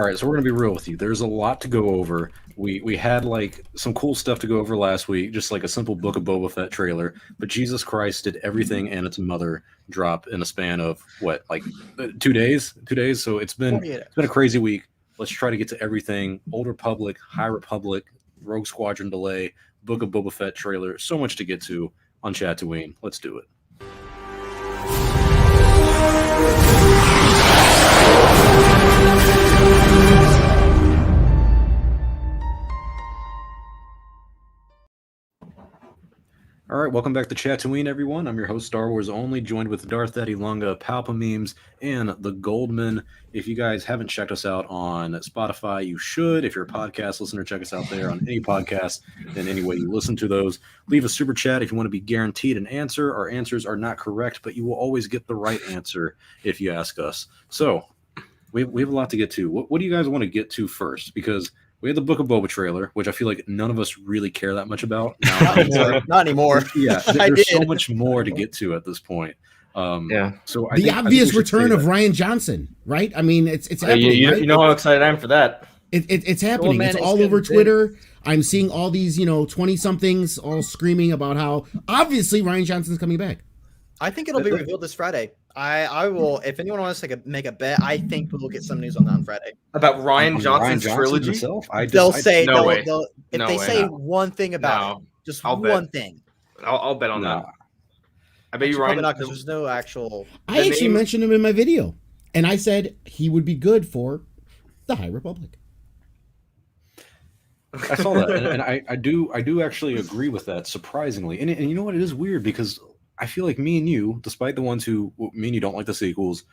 All right, so we're gonna be real with you. There's a lot to go over. We had like some cool stuff to go over last week, just like a simple Book of Boba Fett trailer. But Jesus Christ, did everything and its mother drop in a span of what, like 2 days? 2 days. So it's been a crazy week. Let's try to get to everything. Old Republic, High Republic, Rogue Squadron delay, Book of Boba Fett trailer. So much to get to on Chatooine. Let's do it. All right, welcome back to Chatooine, everyone. I'm your host, Star Wars Only, joined with Darth Eddie Lunga, Palpa Memes, and the Goldman. If you guys haven't checked us out on Spotify, you should. If you're a podcast listener, check us out there on any podcast and any way you listen to those. Leave a super chat if you want to be guaranteed an answer. Our answers are not correct, but you will always get the right answer if you ask us. So we have a lot to get to. What do you guys want to get to first? Because we had the Book of Boba trailer, which I feel like none of us really care that much about. Not anymore. Yeah, there's so much more to get to at this point. So the obvious return of Rian Johnson, right? I mean, it's happening. Right? You know how excited I am for that. It's happening. It's all over Twitter. I'm seeing all these 20-somethings all screaming about how obviously Rian Johnson's coming back. I think it'll be revealed this Friday. I will. If anyone wants to make a bet, I think we'll get some news on that on Friday about Rian Johnson's trilogy. Himself? They'll say one thing about it, just I'll one bet. thing. I'll bet on that. I bet you Rian. Not because there's no actual. I actually mentioned him in my video, and I said he would be good for the High Republic. I saw that, and I do actually agree with that. Surprisingly, and you know what? It is weird because I feel like me and you, despite the ones who me and you don't like the sequels,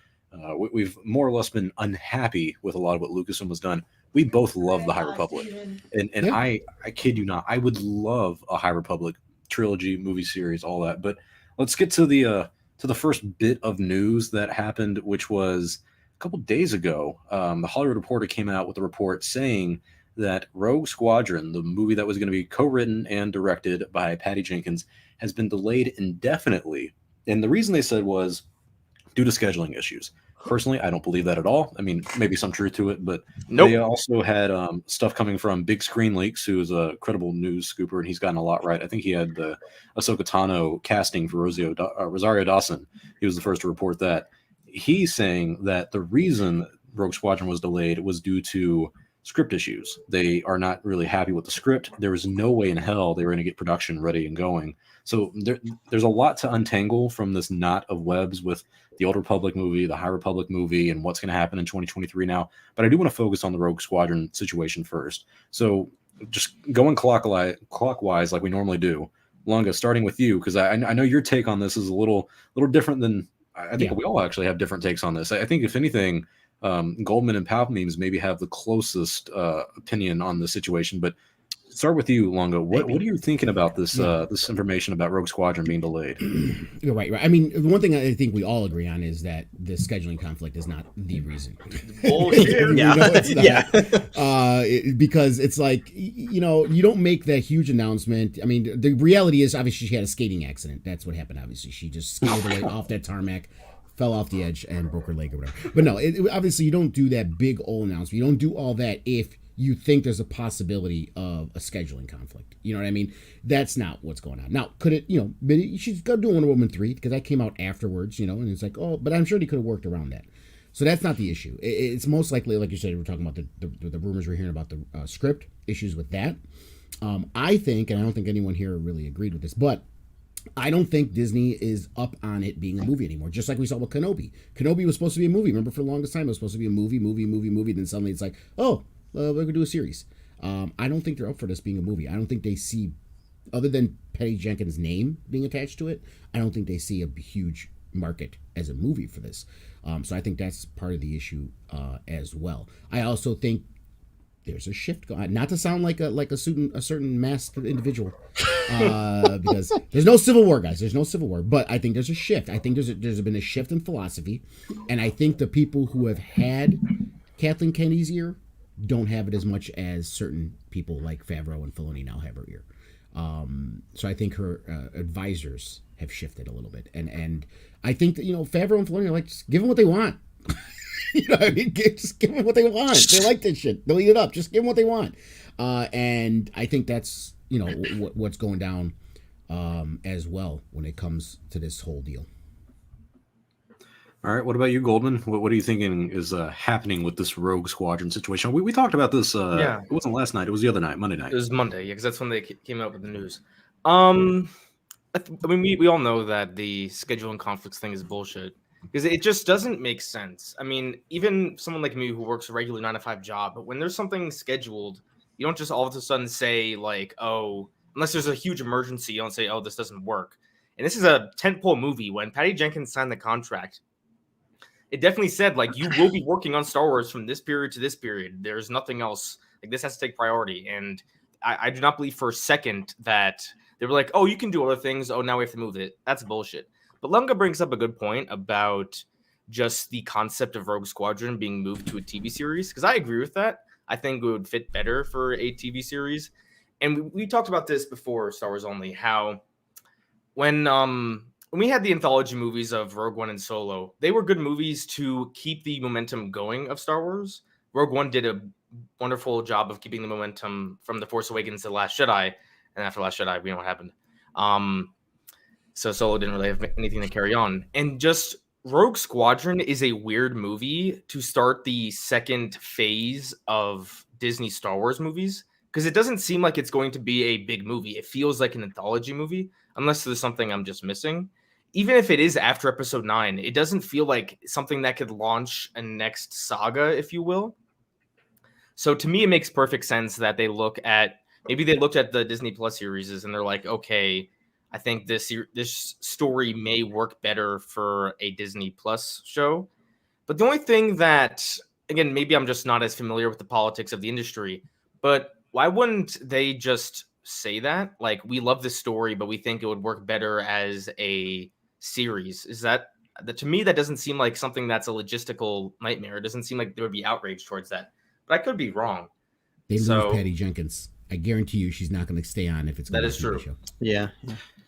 we've more or less been unhappy with a lot of what Lucasfilm has done. We both love the High Republic, and yeah. I kid you not, I would love a High Republic trilogy, movie series, all that. But let's get to the first bit of news that happened, which was a couple days ago. The Hollywood Reporter came out with a report saying that Rogue Squadron, the movie that was going to be co-written and directed by Patty Jenkins, has been delayed indefinitely. And the reason they said was due to scheduling issues. Personally, I don't believe that at all. I mean, maybe some truth to it, but They also had stuff coming from Big Screen Leaks, who is a credible news scooper, and he's gotten a lot right. I think he had the Ahsoka Tano casting for Rosario Dawson. He was the first to report that. He's saying that the reason Rogue Squadron was delayed was due to script issues. They are not really happy with the script. There was no way in hell they were going to get production ready and going. So there's a lot to untangle from this knot of webs with the Old Republic movie, the High Republic movie, and what's going to happen in 2023 now. But I do want to focus on the Rogue Squadron situation first. So just going clockwise like we normally do. Lunga, starting with you, because I know your take on this is a little different than I think we all actually have different takes on this. I think if anything, Goldman and Palp Memes maybe have the closest opinion on the situation, but start with you, Lunga. What are you thinking about this this information about Rogue Squadron being delayed? You're right. I mean, the one thing I think we all agree on is that the scheduling conflict is not the reason. Bullshit. Because it's like, you don't make that huge announcement. I mean, the reality is obviously she had a skating accident. That's what happened. Obviously, she just skated away off that tarmac, fell off the edge, and broke her leg or whatever. But no, obviously you don't do that big old announcement. You don't do all that if you think there's a possibility of a scheduling conflict. You know what I mean? That's not what's going on. Now, could it, she's got to do Wonder Woman 3 because that came out afterwards, and it's like, but I'm sure they could have worked around that. So that's not the issue. It's most likely, like you said, we're talking about the rumors we're hearing about the script, issues with that. I think, and I don't think anyone here really agreed with this, but I don't think Disney is up on it being a movie anymore, just like we saw with Kenobi. Kenobi was supposed to be a movie. Remember, for the longest time, it was supposed to be a movie. Then suddenly it's like, we're going to do a series. I don't think they're up for this being a movie. I don't think they see, other than Patty Jenkins' name being attached to it, I don't think they see a huge market as a movie for this. So I think that's part of the issue as well. I also think there's a shift going on. Not to sound like a certain masked individual, because there's no Civil War, guys. There's no Civil War. But I think there's a shift. I think there's been a shift in philosophy, and I think the people who have had Kathleen Kennedy's ear don't have it as much as certain people like Favreau and Filoni now have her ear. So I think her advisors have shifted a little bit, and I think that Favreau and Filoni are like, just give them what they want. You know what I mean? Just give them what they want. They like this shit. They'll eat it up. Just give them what they want. And I think that's, what's going down as well when it comes to this whole deal. All right. What about you, Goldman? What are you thinking is happening with this Rogue Squadron situation? We talked about this. It wasn't last night. It was the other night, Monday night. It was Monday, yeah, because that's when they came out with the news. We all know that the scheduling conflicts thing is bullshit because it just doesn't make sense. I mean, even someone like me who works a regular 9-to-5 job, but when there's something scheduled, you don't just all of a sudden say like, oh, unless there's a huge emergency, you don't say, oh, this doesn't work. And this is a tentpole movie. When Patty Jenkins signed the contract, it definitely said like you will be working on Star Wars from this period to this period. There's nothing else. Like this has to take priority. And I do not believe for a second that they were like, oh, you can do other things. Oh, now we have to move it. That's bullshit. But Lunga brings up a good point about just the concept of Rogue Squadron being moved to a TV series. Because I agree with that. I think it would fit better for a TV series. And we talked about this before Star Wars Only, how when we had the anthology movies of Rogue One and Solo, they were good movies to keep the momentum going of Star Wars. Rogue One did a wonderful job of keeping the momentum from The Force Awakens to The Last Jedi. And after Last Jedi, we know what happened. So Solo didn't really have anything to carry on. And just Rogue Squadron is a weird movie to start the second phase of Disney Star Wars movies because it doesn't seem like it's going to be a big movie. It feels like an anthology movie, unless there's something I'm just missing. Even if it is after Episode 9, it doesn't feel like something that could launch a next saga, if you will. So to me, it makes perfect sense that they looked at the Disney Plus series and they're like, okay, I think this story may work better for a Disney Plus show. But the only thing that, again, maybe I'm just not as familiar with the politics of the industry, but why wouldn't they just say that? Like, we love this story, but we think it would work better as a series. Is that to me, that doesn't seem like something that's a logistical nightmare. It doesn't seem like there would be outrage towards that. But I could be wrong. They lose Patty Jenkins. I guarantee you she's not going to stay on if it's going that is true. Show. Yeah,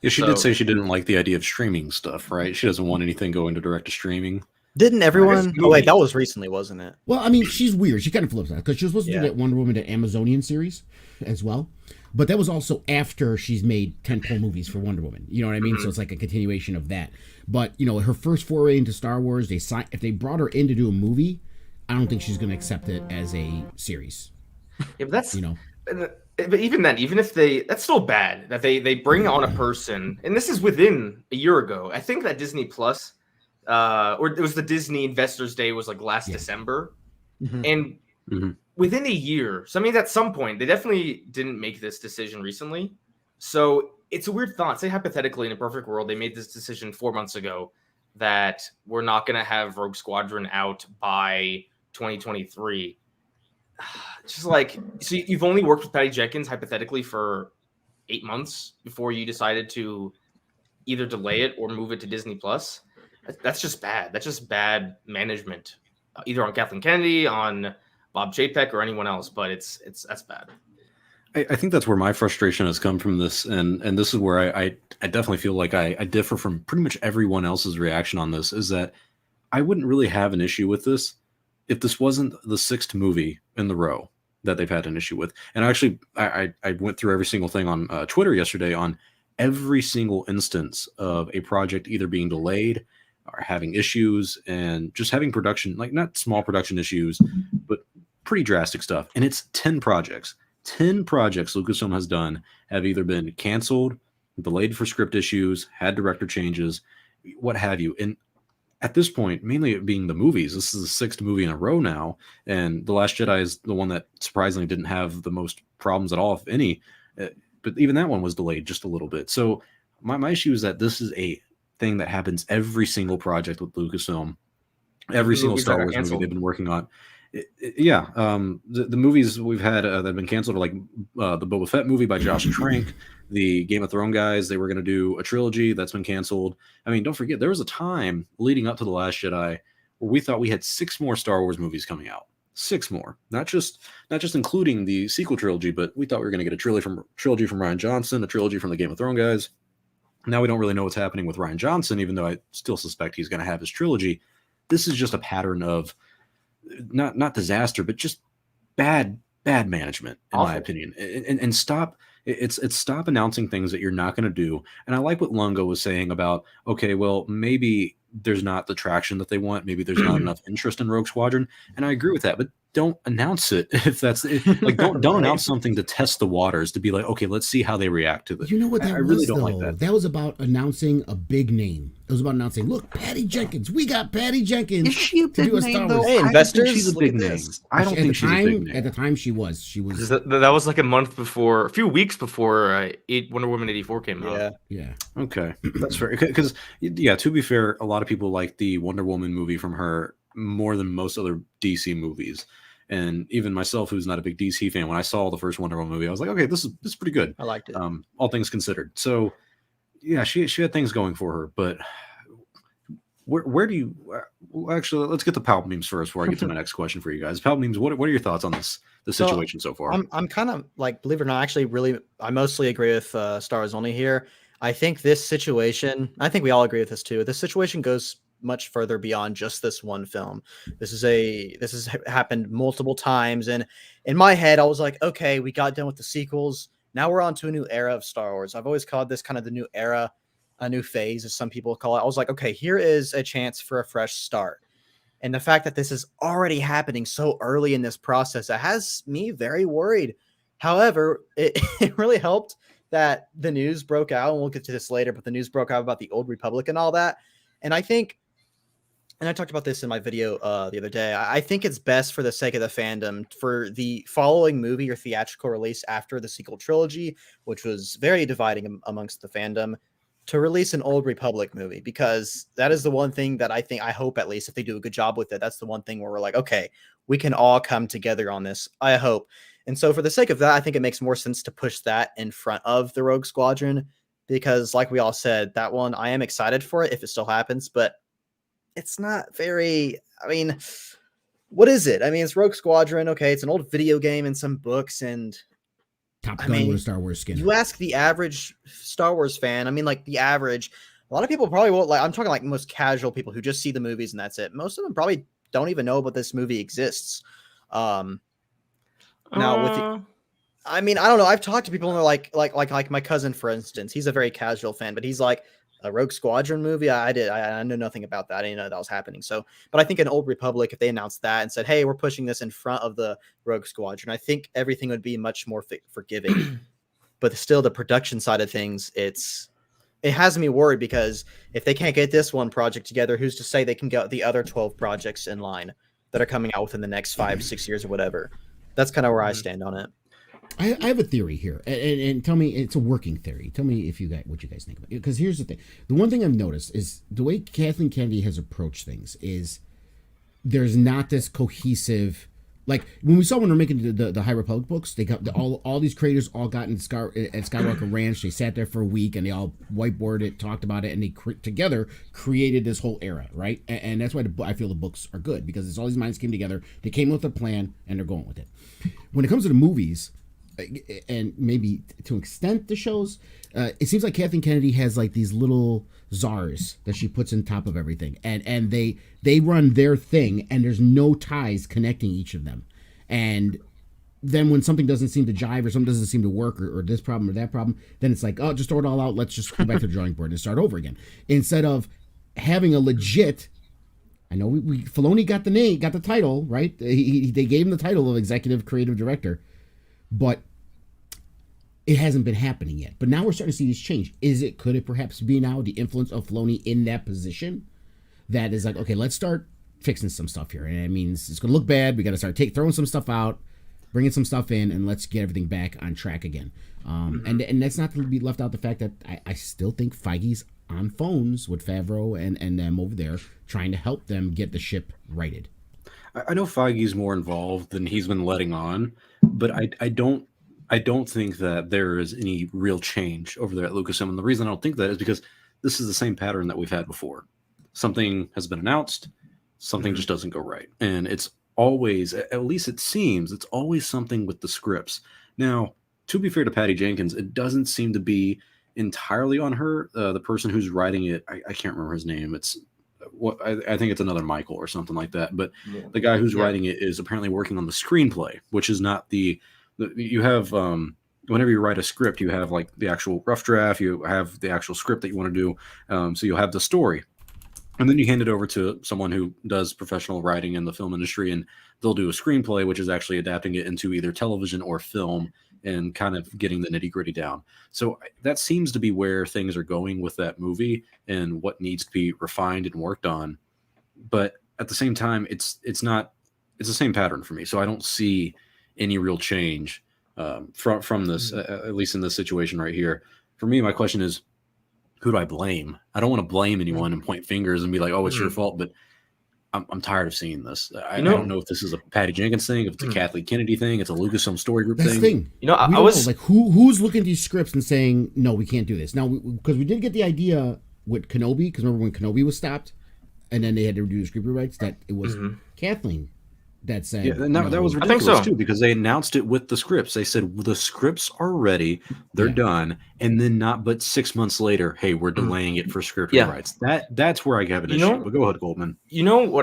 she did say she didn't like the idea of streaming stuff, right? She doesn't want anything going to direct to streaming. Didn't everyone? Oh wait, that was recently, wasn't it? Well, I mean, she's weird. She kind of flips that because she was supposed to do that Wonder Woman, the Amazonian series, as well. But that was also after she's made tentpole movies for Wonder Woman. You know what I mean? Mm-hmm. So it's like a continuation of that. But her first foray into Star Wars, if they brought her in to do a movie, I don't think she's going to accept it as a series. Yeah, but that's But even then, that's still bad that they bring on a person, and this is within a year ago. I think that Disney Plus, or it was the Disney Investors Day was like last December, and within a year. So I mean, at some point, they definitely didn't make this decision recently. So it's a weird thought. Say hypothetically, in a perfect world, they made this decision 4 months ago that we're not going to have Rogue Squadron out by 2023. Just like, so you've only worked with Patty Jenkins hypothetically for 8 months before you decided to either delay it or move it to Disney Plus. That's just bad. That's just bad management, either on Kathleen Kennedy, on Bob Chapek, or anyone else. But that's bad. I think that's where my frustration has come from this, and this is where I definitely feel like I differ from pretty much everyone else's reaction on this. Is that I wouldn't really have an issue with this if this wasn't the 6th movie in the row that they've had an issue with. And actually, I went through every single thing on Twitter yesterday on every single instance of a project either being delayed or having issues and just having production, like not small production issues, but pretty drastic stuff. And it's 10 projects. 10 projects Lucasfilm has done have either been canceled, delayed for script issues, had director changes, what have you. And at this point, mainly it being the movies, this is the 6th movie in a row now, and The Last Jedi is the one that surprisingly didn't have the most problems at all, if any. But even that one was delayed just a little bit. So my issue is that this is a thing that happens every single project with Lucasfilm, every single Star Wars movie they've been working on. The movies we've had that have been canceled are like the Boba Fett movie by Josh Trank, the Game of Thrones guys. They were going to do a trilogy that's been canceled. I mean, don't forget, there was a time leading up to The Last Jedi where we thought we had 6 more Star Wars movies coming out. 6 more, not just including the sequel trilogy, but we thought we were going to get a trilogy from Rian Johnson, a trilogy from the Game of Thrones guys. Now we don't really know what's happening with Rian Johnson, even though I still suspect he's going to have his trilogy. This is just a pattern of not disaster, but just bad management, in my Awful. opinion. And stop. It's stop announcing things that you're not going to do. And I like what Lungo was saying about, okay, well, maybe there's not the traction that they want. Maybe there's not enough interest in Rogue Squadron, and I agree with that. But don't announce it if that's like don't Right. announce something to test the waters, to be like, okay, let's see how they react to this. You know what that I really was, don't though? like that. That was about announcing a big name. It was about announcing, look, Patty Jenkins. We got Patty Jenkins. Is she a to do big a name Star though? Wars. Hey, I don't think investors, she's a look big at name. this. I don't At think the she's a time, big name. At the time, she was. She was. That was like a few weeks before Wonder Woman 84 came out. Yeah. Yeah. Okay, that's fair. Because yeah, to be fair, a lot of people like the Wonder Woman movie from her more than most other DC movies. And even myself, who's not a big DC fan, when I saw the first Wonder Woman movie, I was like, okay, this is pretty good. I liked it. All things considered. So yeah, she had things going for her. But where do you well, actually? Let's get the Palpatine's first before I get to my next question for you guys. Palpatine's, what are your thoughts on the So, situation so far? I'm kind of like, believe it or not, actually, I mostly agree with Star Wars Only here. I think this situation, I think we all agree with this too. This situation goes much further beyond just this one film. This has happened multiple times, and in my head, I was like, okay, we got done with the sequels. Now we're on to a new era of Star Wars. I've always called this kind of the new era, a new phase, as some people call it. I was like, okay, here is a chance for a fresh start. And the fact that this is already happening so early in this process, it has me very worried. However, it really helped that the news broke out, and we'll get to this later, but the news broke out about the Old Republic and all that. And I think, and I talked about this in my video the other day, I think it's best for the sake of the fandom for the following movie or theatrical release after the sequel trilogy, which was very dividing amongst the fandom, to release an Old Republic movie, because that is the one thing that I hope, at least if they do a good job with it, that's the one thing where we're like, okay, we can all come together on this, I hope. And so for the sake of that, I think it makes more sense to push that in front of the Rogue Squadron, because like we all said, that one, I am excited for it if it still happens, but it's not very, I mean, what is it? I mean, it's Rogue Squadron. Okay, it's an old video game and some books, and Top I Gun mean, with a Star Wars skin. you ask the average Star Wars fan, I mean, like a lot of people probably won't, like, I'm talking like most casual people who just see the movies and that's it. Most of them probably don't even know about this movie exists. Now with the, I mean, I don't know. I've talked to people and they're like my cousin, for instance. He's a very casual fan, but he's like, a Rogue Squadron movie. I know nothing about that. I didn't know that was happening. So, but I think in Old Republic, if they announced that and said, "Hey, we're pushing this in front of the Rogue Squadron," I think everything would be much more forgiving. But still, the production side of things, it has me worried, because if they can't get this one project together, who's to say they can get the other 12 projects in line that are coming out within the next 5-6 years or whatever? That's kind of where I stand on it. I have a theory here, and tell me, it's a working theory. Tell me what you guys think about it. Because here's the thing: the one thing I've noticed is the way Kathleen Kennedy has approached things is there's not this cohesive. Like when we saw when we're making the High Republic books, they got all these creators all got in at Skywalker Ranch. They sat there for a week and they all whiteboarded it, talked about it, and they together created this whole era, right? And that's why I feel the books are good, because it's all these minds came together. They came with a plan and they're going with it. When it comes to the movies, and maybe to an extent the shows, it seems like Kathleen Kennedy has like these little czars that she puts on top of everything, and they run their thing, and there's no ties connecting each of them. And then when something doesn't seem to jive, or something doesn't seem to work, or this problem or that problem, then it's like, oh, just throw it all out, let's just go back to the drawing board and start over again, instead of having a legit. I know Filoni got the title, right? They gave him the title of executive creative director, but it hasn't been happening yet. But now we're starting to see these change. Could it perhaps be now the influence of Filoni in that position that is like, okay, let's start fixing some stuff here, and it means it's going to look bad. We got to start throwing some stuff out, bringing some stuff in, and let's get everything back on track again. And that's not to be left out the fact that I still think Feige's on phones with Favreau and them over there trying to help them get the ship righted. I know Feige's more involved than he's been letting on, but I don't think that there is any real change over there at Lucasfilm. And the reason I don't think that is because this is the same pattern that we've had before. Something has been announced, something just doesn't go right. And it's always, at least it seems, it's always something with the scripts. Now, to be fair to Patty Jenkins, it doesn't seem to be entirely on her. The person who's writing it, I can't remember his name. It's I think it's another Michael or something like that. But Yeah. the guy who's Yeah. writing it is apparently working on the screenplay, which is not you have whenever you write a script, you have like the actual rough draft, you have the actual script that you want to do. So you'll have the story, and then you hand it over to someone who does professional writing in the film industry, and they'll do a screenplay, which is actually adapting it into either television or film and kind of getting the nitty gritty down. So that seems to be where things are going with that movie and what needs to be refined and worked on. But at the same time, it's the same pattern for me. So I don't see any real change from this, at least in this situation right here. For me, my question is, who do I blame? I don't want to blame anyone and point fingers and be like, oh, it's your fault. But I'm tired of seeing this. I don't know if this is a Patty Jenkins thing, if it's a Kathleen Kennedy thing, it's a Lucasfilm Story Group That's thing. the thing. I was like, who's looking at these scripts and saying, no, we can't do this. Now, because we did get the idea with Kenobi, because remember when Kenobi was stopped and then they had to do the script rewrites, that it was Kathleen that said. Yeah, and that was I think ridiculous so. too, because they announced it with the scripts. They said the scripts are ready, they're done, and then not but 6 months later, hey, we're delaying it for script rewrites. That's where I have an issue. But go ahead, Goldman. You know what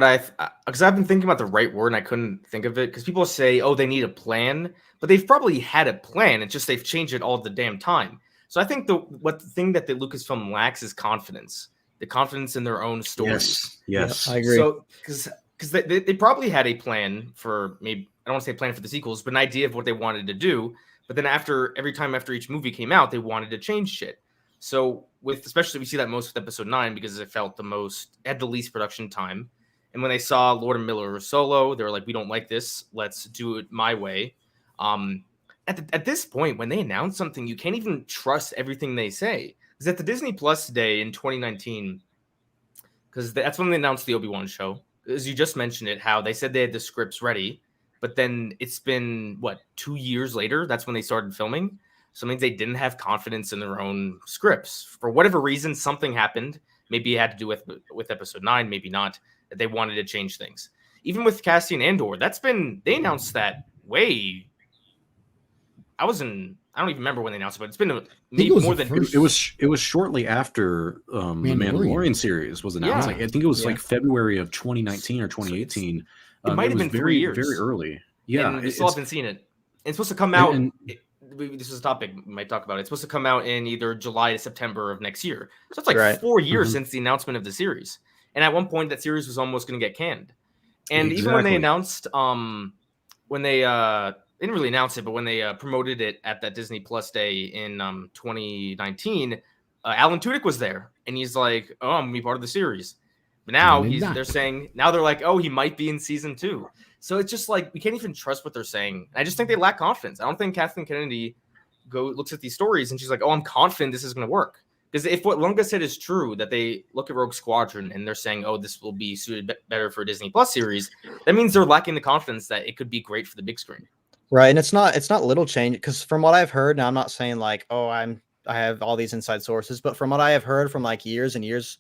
because I've been thinking about the right word and I couldn't think of it, because people say, oh, they need a plan, but they've probably had a plan. It's just they've changed it all the damn time. So I think the thing that the Lucasfilm lacks is confidence. The confidence in their own stories. Yes. I agree. So because they probably had a plan for, maybe I don't want to say plan for the sequels, but an idea of what they wanted to do. But then every time after each movie came out, they wanted to change shit. So especially we see that most with episode 9 because it had the least production time. And when they saw Lord and Miller Solo, they were like, we don't like this. Let's do it my way. At this point, when they announce something, you can't even trust everything they say. Because at the Disney Plus day in 2019, because that's when they announced the Obi-Wan show, as you just mentioned it, how they said they had the scripts ready, but then it's been 2 years later, that's when they started filming. So it means they didn't have confidence in their own scripts. For whatever reason, something happened. Maybe it had to do with episode 9, maybe not, that they wanted to change things. Even with Cassian Andor, they announced that way. I don't even remember when they announced it, but it's been maybe more than It was shortly after the Mandalorian series was announced. Yeah. I think it was like February of 2019 or 2018. It might have been 3 years. Very early. Yeah, and we still haven't seen it. It's supposed to come out. This is a topic we might talk about. It's supposed to come out in either July to September of next year. So it's like 4 years since the announcement of the series. And at one point, that series was almost going to get canned. And even when they announced, when they didn't really announce it, but when they promoted it at that Disney Plus day in 2019, Alan Tudyk was there, and he's like, "Oh, I'm gonna be part of the series." But now they're like, "Oh, he might be in season 2." So it's just like we can't even trust what they're saying. I just think they lack confidence. I don't think Kathleen Kennedy looks at these stories and she's like, "Oh, I'm confident this is going to work." Because if what Lunga said is true, that they look at Rogue Squadron and they're saying, "Oh, this will be suited better for a Disney Plus series," that means they're lacking the confidence that it could be great for the big screen. Right, and it's not little change, because from what I've heard, now I'm not saying like, oh, I have all these inside sources, but from what I have heard from like years and years,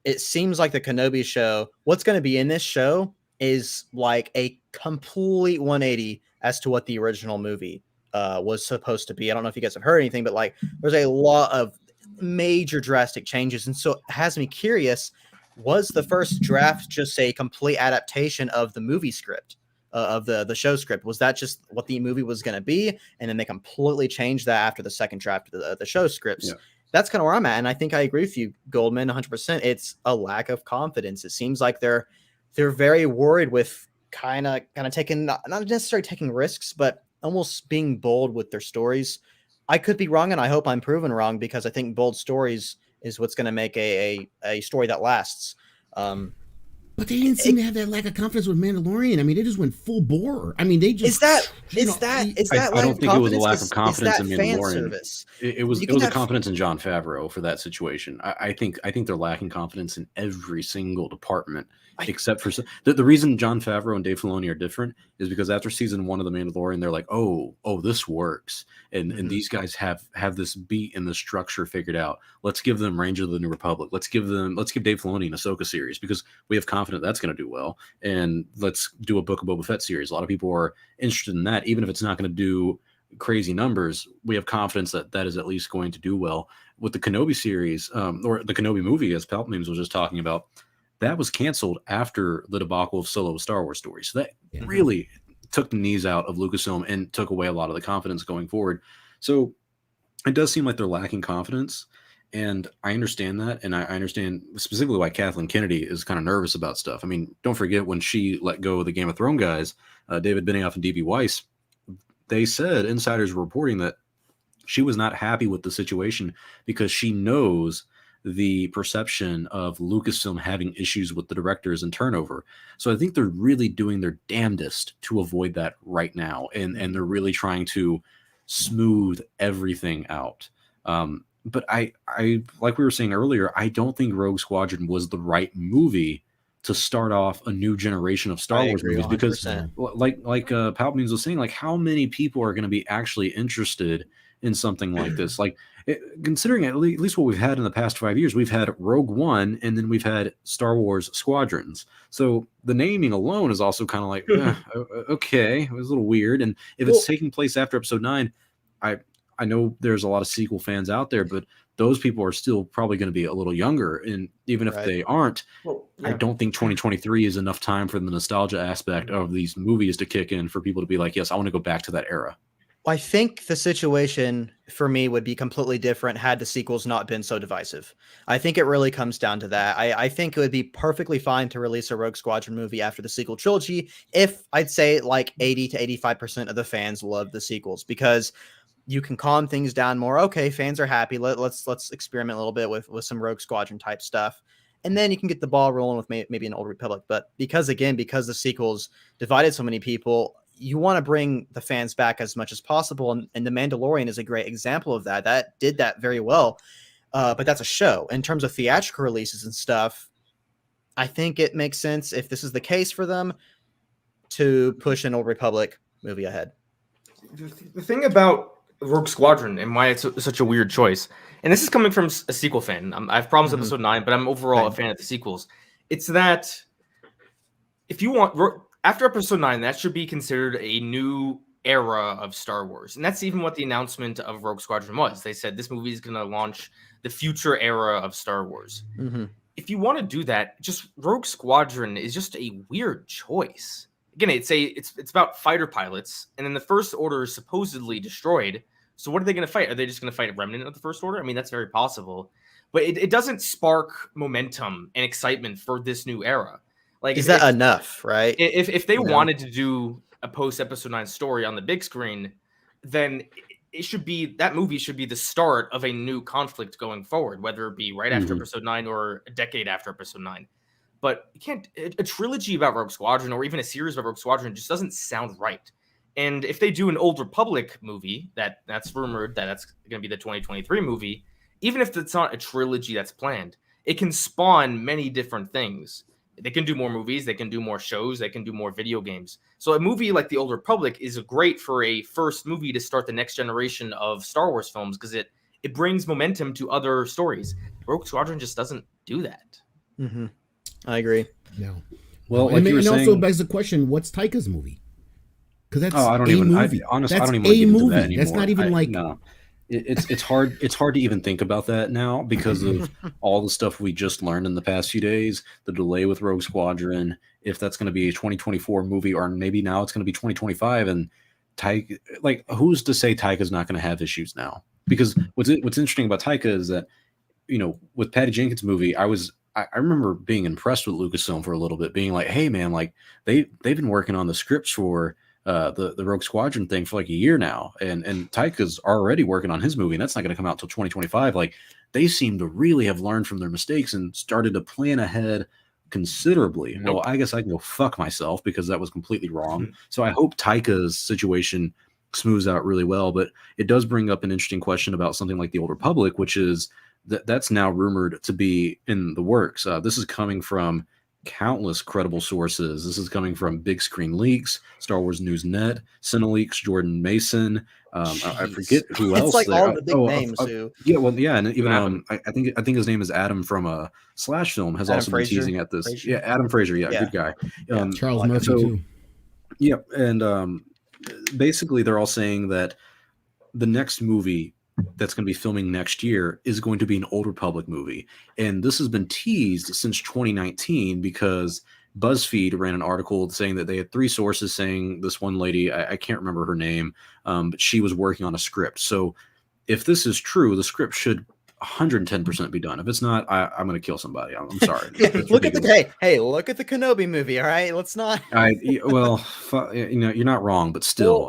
it seems like the Kenobi show, what's going to be in this show is like a complete 180 as to what the original movie was supposed to be. I don't know if you guys have heard anything, but like there's a lot of major drastic changes, and so it has me curious, was the first draft just a complete adaptation of the movie script? Of the show script? Was that just what the movie was going to be, and then they completely changed that after the second draft of the show scripts? That's kind of where I'm at, and I think I agree with you, Goldman, 100%. It's a lack of confidence. It seems like they're very worried with kind of taking, not necessarily taking risks, but almost being bold with their stories. I could be wrong, and I hope I'm proven wrong, because I think bold stories is what's going to make a story that lasts. But they didn't seem to have that lack of confidence with Mandalorian. I mean, they just went full bore. I mean, they just I don't think it was a lack of confidence in Mandalorian. It was a confidence in Jon Favreau for that situation. I think they're lacking confidence in every single department, except for the reason Jon Favreau and Dave Filoni are different is because after season 1 of The Mandalorian, they're like, oh, this works, and these guys have this beat and the structure figured out. Let's give them Rangers of the New Republic. Let's give Dave Filoni an Ahsoka series, because we have confidence that's going to do well, and let's do a Book of Boba Fett series. A lot of people are interested in that, even if it's not going to do crazy numbers. We have confidence that is at least going to do well. With the Kenobi series, or the Kenobi movie, as Palpatine was just talking about, that was canceled after the debacle of Solo Star Wars story. So that Yeah. really took the knees out of Lucasfilm and took away a lot of the confidence going forward. So it does seem like they're lacking confidence. And I understand that. And I understand specifically why Kathleen Kennedy is kind of nervous about stuff. I mean, don't forget when she let go of the Game of Thrones guys, David Benioff and D.B. Weiss, they said, insiders were reporting that she was not happy with the situation because she knows the perception of Lucasfilm having issues with the directors and turnover. So I think they're really doing their damnedest to avoid that right now. And they're really trying to smooth everything out. But I like we were saying earlier, I don't think Rogue Squadron was the right movie to start off a new generation of Star Wars movies, because 100%. like Palpatine was saying, like, how many people are going to be actually interested in something like this? Like, considering at least what we've had in the past 5 years, we've had Rogue One, and then we've had Star Wars Squadrons. So the naming alone is also kind of like, okay, it was a little weird. And if it's taking place after Episode 9, I know there's a lot of sequel fans out there, but those people are still probably going to be a little younger. And even if they aren't, I don't think 2023 is enough time for the nostalgia aspect of these movies to kick in for people to be like, yes, I want to go back to that era. I think the situation for me would be completely different had the sequels not been so divisive. I think it really comes down to that. I think it would be perfectly fine to release a Rogue Squadron movie after the sequel trilogy if I'd say like 80 to 85% of the fans love the sequels, because you can calm things down more. Okay, fans are happy. Let's experiment a little bit with some Rogue Squadron type stuff. And then you can get the ball rolling with maybe an Old Republic. But because the sequels divided so many people, you want to bring the fans back as much as possible. And The Mandalorian is a great example of that. That did that very well. But that's a show. In terms of theatrical releases and stuff, I think it makes sense, if this is the case for them, to push an Old Republic movie ahead. The thing about Rogue Squadron and why it's such a weird choice, and this is coming from a sequel fan. I have problems with Episode 9, but I'm overall a fan of the sequels. It's that if you want, after Episode 9, that should be considered a new era of Star Wars. And that's even what the announcement of Rogue Squadron was. They said this movie is going to launch the future era of Star Wars. Mm-hmm. If you want to do that, just Rogue Squadron is just a weird choice. Again, it's about fighter pilots, and then the First Order is supposedly destroyed. So what are they going to fight? Are they just going to fight a remnant of the First Order? I mean, that's very possible. But it doesn't spark momentum and excitement for this new era. Like, is that enough, right? If they wanted to do a post-Episode 9 story on the big screen, then that movie should be the start of a new conflict going forward, whether it be right after Episode 9 or a decade after Episode 9. But you can't, a trilogy about Rogue Squadron or even a series about Rogue Squadron just doesn't sound right. And if they do an Old Republic movie, that's rumored that's going to be the 2023 movie, even if it's not a trilogy that's planned, it can spawn many different things. They can do more movies, they can do more shows, they can do more video games. So a movie like The Old Republic is great for a first movie to start the next generation of Star Wars films, because it brings momentum to other stories. Rogue Squadron just doesn't do that. Mm-hmm. I agree. No. Well, and, like and also saying, begs the question: what's Taika's movie? Because that's I don't a even. movie. Honestly, that's I don't even a get into movie. that anymore. That's not even like. No. It's hard. It's hard to even think about that now because of all the stuff we just learned in the past few days. The delay with Rogue Squadron, if that's going to be a 2024 movie, or maybe now it's going to be 2025. And Taika, like, who's to say Taika's not going to have issues now? Because what's interesting about Taika is that, with Patty Jenkins' movie, I remember being impressed with Lucasfilm for a little bit, being like, hey man, like they've been working on the scripts for the Rogue Squadron thing for like a year now, and Taika's already working on his movie, and that's not going to come out until 2025. Like, they seem to really have learned from their mistakes and started to plan ahead considerably. Nope. Well, I guess I can go fuck myself because that was completely wrong. So I hope Taika's situation smooths out really well, but it does bring up an interesting question about something like the Old Republic, which is that's now rumored to be in the works. This is coming from countless credible sources. This is coming from Big Screen Leaks, Star Wars News Net, Cineleaks, Jordan Mason. I forget who else. It's like there. all the big names too. Yeah, well, yeah, and even I think his name is Adam from Slash Film has Adam also Fraser? been teasing at this. Fraser? Yeah, Adam Fraser. Yeah, Yeah. good guy. Charles Murphy too. Yeah, and basically they're all saying that the next movie that's going to be filming next year is going to be an Old Republic movie. And this has been teased since 2019 because BuzzFeed ran an article saying that they had 3 sources saying this one lady, I can't remember her name, but she was working on a script. So if this is true, the script should 110% be done. If it's not, I'm going to kill somebody. I'm sorry. Look at the look at the Kenobi movie. All right, let's not. You're not wrong, but still,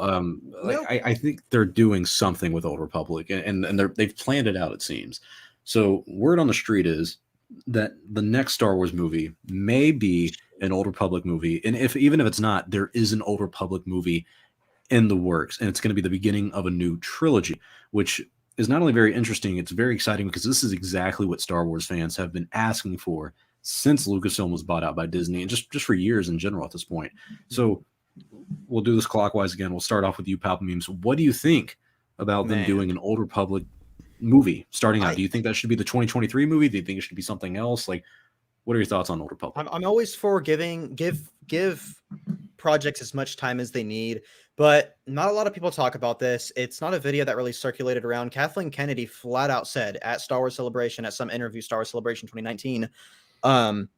Nope. I think they're doing something with Old Republic, and they've planned it out. It seems. So word on the street is that the next Star Wars movie may be an Old Republic movie, and even if it's not, there is an Old Republic movie in the works, and it's going to be the beginning of a new trilogy, which is not only very interesting, it's very exciting because this is exactly what Star Wars fans have been asking for since Lucasfilm was bought out by Disney, and just for years in general at this point. So we'll do this clockwise again. We'll start off with you, Palpamemes. What do you think about them doing an Old Republic movie starting out? Do you think that should be the 2023 movie? Do you think it should be something else? Like, what are your thoughts on Old Republic? I'm always for give projects as much time as they need, but not a lot of people talk about this. It's not a video that really circulated around. Kathleen Kennedy flat out said at Star Wars Celebration, at some interview, Star Wars Celebration 2019,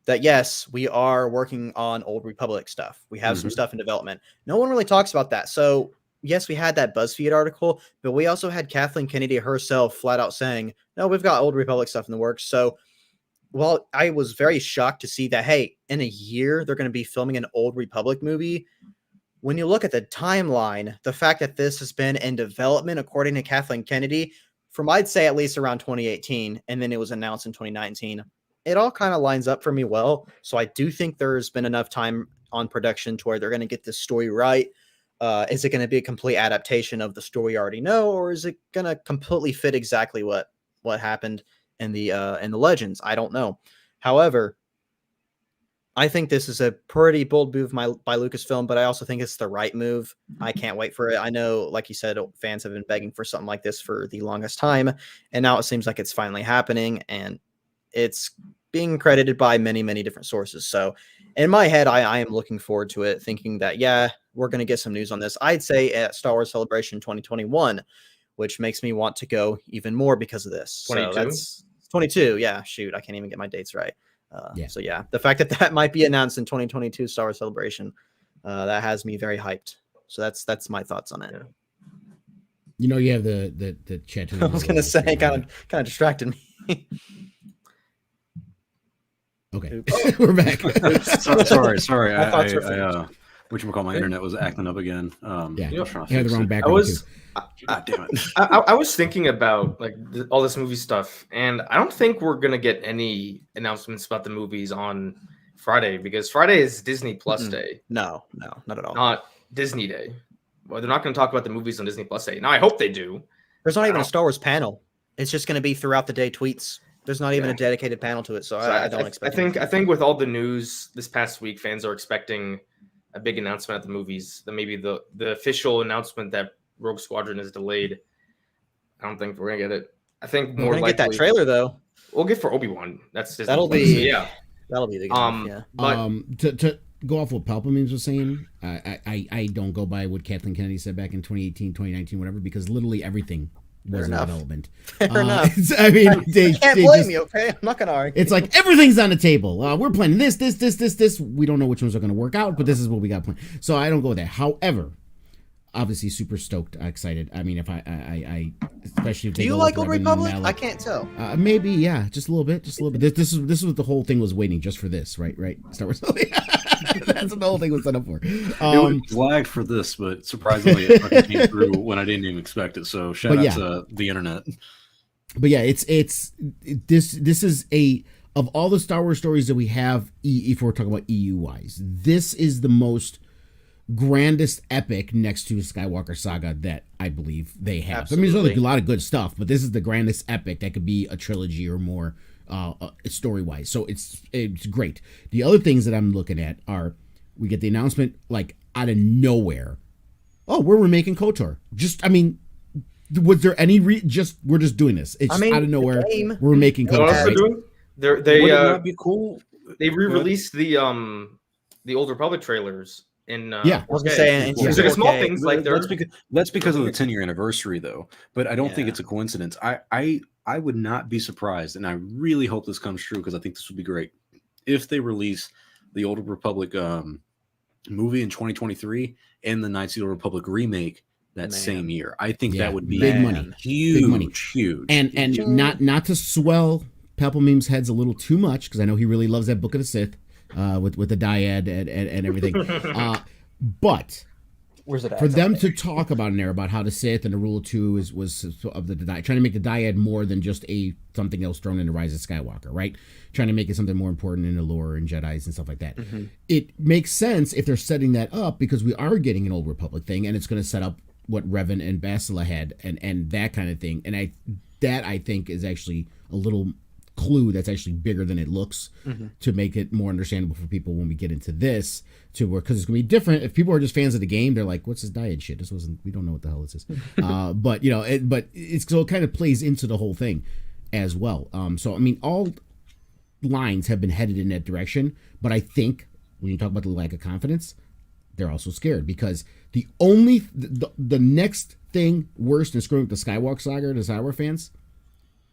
that yes, we are working on Old Republic stuff. We have some stuff in development. No one really talks about that. So yes, we had that BuzzFeed article, but we also had Kathleen Kennedy herself flat out saying, no, we've got Old Republic stuff in the works. So well, I was very shocked to see that, hey, in a year, they're going to be filming an Old Republic movie. When you look at the timeline, the fact that this has been in development, according to Kathleen Kennedy, from I'd say at least around 2018, and then it was announced in 2019, it all kind of lines up for me well. So I do think there's been enough time on production to where they're going to get this story right. Is it going to be a complete adaptation of the story you already know, or is it going to completely fit exactly what happened in the Legends? I don't know. However, I think this is a pretty bold move by Lucasfilm, but I also think it's the right move. I can't wait for it. I know, like you said, fans have been begging for something like this for the longest time, and now it seems like it's finally happening, and it's being credited by many, many different sources. So in my head, I am looking forward to it, thinking that, yeah, we're going to get some news on this. I'd say at Star Wars Celebration 2021, which makes me want to go even more because of this. 22? So that's 22. Yeah, shoot, I can't even get my dates right. Yeah. So yeah, the fact that might be announced in 2022 Star Wars Celebration, that has me very hyped. So that's my thoughts on it. Yeah. You know, you have the Chatooine. I was gonna say, kind of distracted me. Okay, we're back. Sorry. My thoughts are I whatchamacall, my internet was acting up again. Yeah, I was trying to you had fix the wrong it. background. God damn it. I was thinking about like all this movie stuff, and I don't think we're gonna get any announcements about the movies on Friday because Friday is Disney Plus Day. No, not at all. Not Disney Day. Well, they're not going to talk about the movies on Disney Plus Day. Now, I hope they do. There's not even a Star Wars panel. It's just going to be throughout the day tweets. There's not even a dedicated panel to it, so I don't expect. I think with all the news this past week, fans are expecting a big announcement at the movies. Then maybe the official announcement that Rogue Squadron is delayed. I don't think we're gonna get it. I think We're more gonna likely get that trailer though. We'll get for Obi-Wan. That's Disney That'll Plus, be yeah. That'll be the game. Yeah. But To go off what Palpamemes was saying, I don't go by what Kathleen Kennedy said back in 2018, 2019, whatever, because literally everything was in development. Fair enough. I mean, they Can't they blame just- me, okay? I'm not gonna argue. It's like everything's on the table. We're planning this. We don't know which ones are going to work out, but this is what we got planned. So I don't go there. However, obviously, super stoked, excited. I mean, if I especially if they Do you go like with Old Revan Republic? Image, I can't tell. maybe, yeah, just a little bit. This is what the whole thing was waiting just for this, right? Star Wars. That's what the whole thing was set up for. It was lagged for this, but surprisingly, it fucking came through when I didn't even expect it. So shout out to the internet. But yeah, this is of all the Star Wars stories that we have, if we're talking about EU wise, this is the most grandest epic next to Skywalker Saga that I believe they have. Absolutely. I mean, there's a lot of good stuff, but this is the grandest epic that could be a trilogy or more story wise. So it's great. The other things that I'm looking at are we get the announcement like out of nowhere. Oh, we're remaking KOTOR. Was there any we're just doing this? It's just out of nowhere. We're making You know what else they're KOTOR. doing? Would it not be cool? They re-released the Old Republic trailers in Yeah. I was gonna 4K. say, in These are the small 4K. things like they're That's because of the 10-year anniversary, though. But I don't think Yeah. it's a coincidence. I would not be surprised, and I really hope this comes true because I think this would be great if they release the Old Republic movie in 2023 and the Knights of the Old Republic remake that same year. I think Yeah, that would be big money. huge, Big money. huge. And not to swell Meme's heads a little too much, because I know he really loves that Book of the Sith with the dyad and everything. But Where's it at? for them to talk about in there about how the Sith and the Rule of Two was of the dyad, trying to make the dyad more than just something that was thrown in the Rise of Skywalker, right? Trying to make it something more important in the lore and Jedis and stuff like that. Mm-hmm. It makes sense if they're setting that up, because we are getting an Old Republic thing, and it's going to set up what Revan and Bastila had and that kind of thing. And I think is actually a little clue that's actually bigger than it looks, to make it more understandable for people when we get into this, to where, because it's gonna be different. If people are just fans of the game, they're like, what's this dyad shit? We don't know what the hell this is. But so it kind of plays into the whole thing as well. So I mean, all lines have been headed in that direction, but I think when you talk about the lack of confidence, they're also scared, because the next thing worse than screwing up the Skywalker saga to Skywalker fans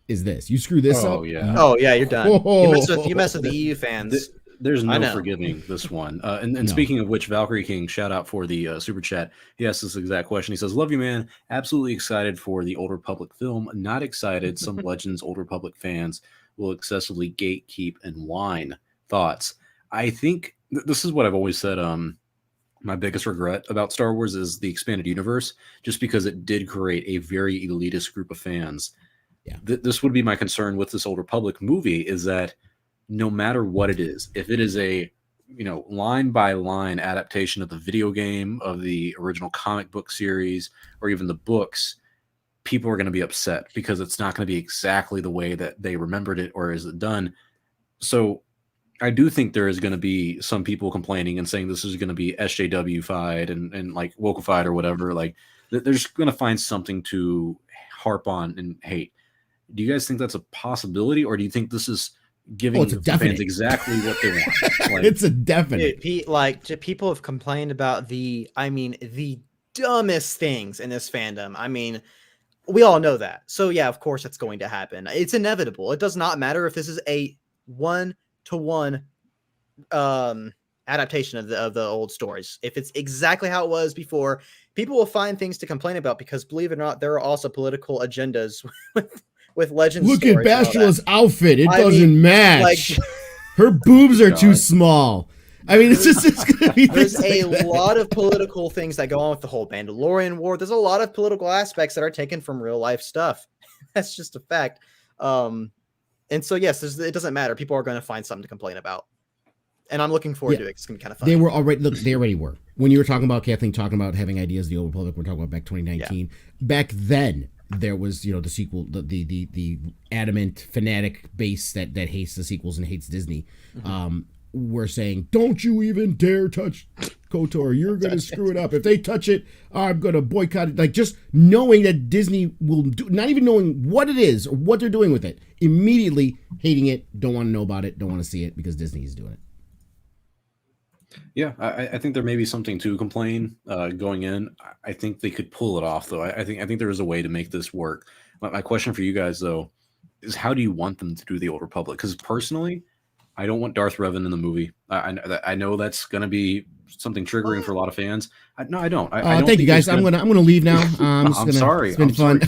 is this. You screw this up. Oh yeah. Oh yeah, you're done. You mess with the EU fans. There's I no know. forgiving this one. And No. speaking of which, Valkyrie King, shout out for the super chat. He asked this exact question. He says, "Love you, man. Absolutely excited for the Old Republic film. Not excited. Some Legends Old Republic fans will excessively gatekeep and whine. Thoughts?" I think this is what I've always said. My biggest regret about Star Wars is the expanded universe, just because it did create a very elitist group of fans. Yeah. This would be my concern with this Old Republic movie, is that no matter what it is, if it is a line by line adaptation of the video game, of the original comic book series, or even the books, people are going to be upset because it's not going to be exactly the way that they remembered it or is it done. So I do think there is going to be some people complaining and saying this is going to be SJW-fied and like woke-fied or whatever. Like they're just going to find something to harp on and hate. Do you guys think that's a possibility, or do you think this is giving it's a definite. fans exactly what they want? Like, It's a definite. People have complained about the dumbest things in this fandom. I mean, we all know that. So yeah, of course it's going to happen. It's inevitable. It does not matter if this is a 1-to-1 adaptation of the old stories. If it's exactly how it was before, people will find things to complain about, because believe it or not, there are also political agendas with Legends. Look at stories and all that. Bastila's outfit. It I doesn't mean, match. like- Her boobs are too God. small. I mean, it's gonna be There's things a like that. lot of political things that go on with the whole Mandalorian war. There's a lot of political aspects that are taken from real life stuff. That's just a fact. And so, yes, it doesn't matter. People are going to find something to complain about. And I'm looking forward to it. It's going to be kind of fun. They were already they already were. When you were talking about Kathleen talking about having ideas of the Old Republic, we're talking about back 2019. Back then, there was the sequel, the adamant fanatic base that hates the sequels and hates Disney. We're saying, don't you even dare touch KOTOR. You're going to screw it up. If they touch it, I'm going to boycott it. Like, just knowing that Disney will do, not even knowing what it is or what they're doing with it, immediately hating it, don't want to know about it, don't want to see it because Disney is doing it. Yeah, I think there may be something to complain going in. I think they could pull it off, though. I think there is a way to make this work. My question for you guys, though, is how do you want them to do the Old Republic? Because personally, I don't want Darth Revan in the movie. I know that's going to be something triggering for a lot of fans. No, I don't. I don't thank you, think guys. there's I'm gonna leave now. I'm sorry. It's been fun.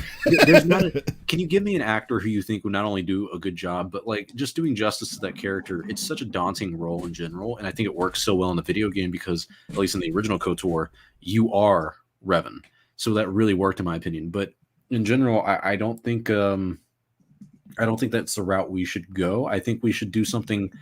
There's not can you give me an actor who you think would not only do a good job, but like just doing justice to that character? It's such a daunting role in general, and I think it works so well in the video game because, at least in the original KOTOR, you are Revan, so that really worked in my opinion. But in general, I don't think that's the route we should go. I think we should do something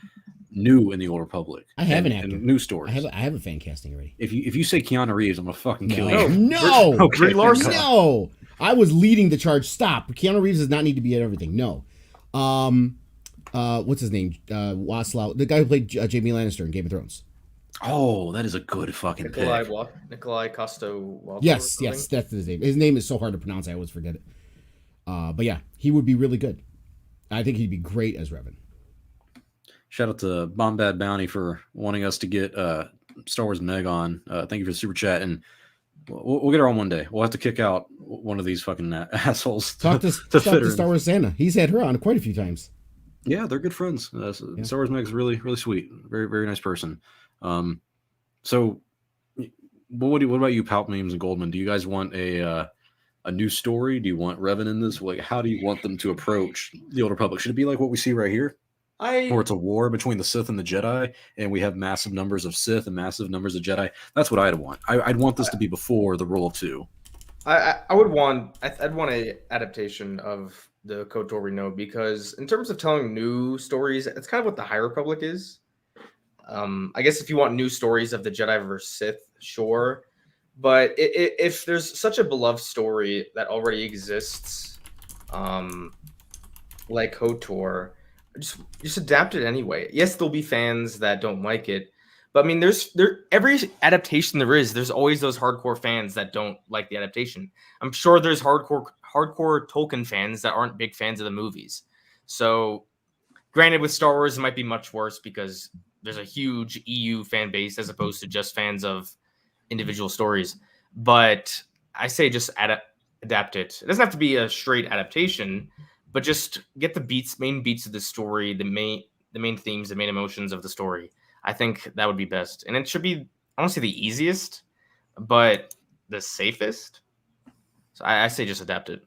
new in the Old Republic. I have an and actor. new stories. I have a fan casting already. If you say Keanu Reeves, I'm gonna fucking kill you. No, Okay. Brie Larson. no. I was leading the charge. Stop. Keanu Reeves does not need to be at everything. No. What's his name? Waslau, the guy who played Jaime Lannister in Game of Thrones. Oh, that is a good fucking Nikolai pick. Nikolai Costo. Yes, that's his name. His name is so hard to pronounce, I always forget it. But yeah, he would be really good. I think he'd be great as Revan. Shout out to Bombad Bounty for wanting us to get Star Wars Meg on. Thank you for the super chat, and we'll get her on one day. We'll have to kick out one of these fucking assholes. Talk to Star Wars Santa. He's had her on quite a few times. Yeah, they're good friends. Star Wars Meg's really, really sweet. Very, very nice person. So, what about you, Palp Memes and Goldman? Do you guys want a new story? Do you want Revan in this? Like, how do you want them to approach the Old Republic? Should it be like what we see right here? Or it's a war between the Sith and the Jedi, and we have massive numbers of Sith and massive numbers of Jedi. That's what I'd want. I'd want this to be before the Rule of Two. I'd want a adaptation of the KOTOR we know, because in terms of telling new stories, it's kind of what the High Republic is. I guess if you want new stories of the Jedi versus Sith, sure. But if there's such a beloved story that already exists, like KOTOR, just adapt it anyway. Yes, there'll be fans that don't like it, but I mean, every adaptation there's always those hardcore fans that don't like the adaptation. I'm sure there's hardcore Tolkien fans that aren't big fans of the movies. So, granted, with Star Wars, it might be much worse because there's a huge EU fan base as opposed to just fans of individual stories. But I say just adapt it. It doesn't have to be a straight adaptation, but just get the main beats of the story, the main themes, the main emotions of the story. I think that would be best. And it should be, I don't say the easiest, but the safest. So I say just adapt it.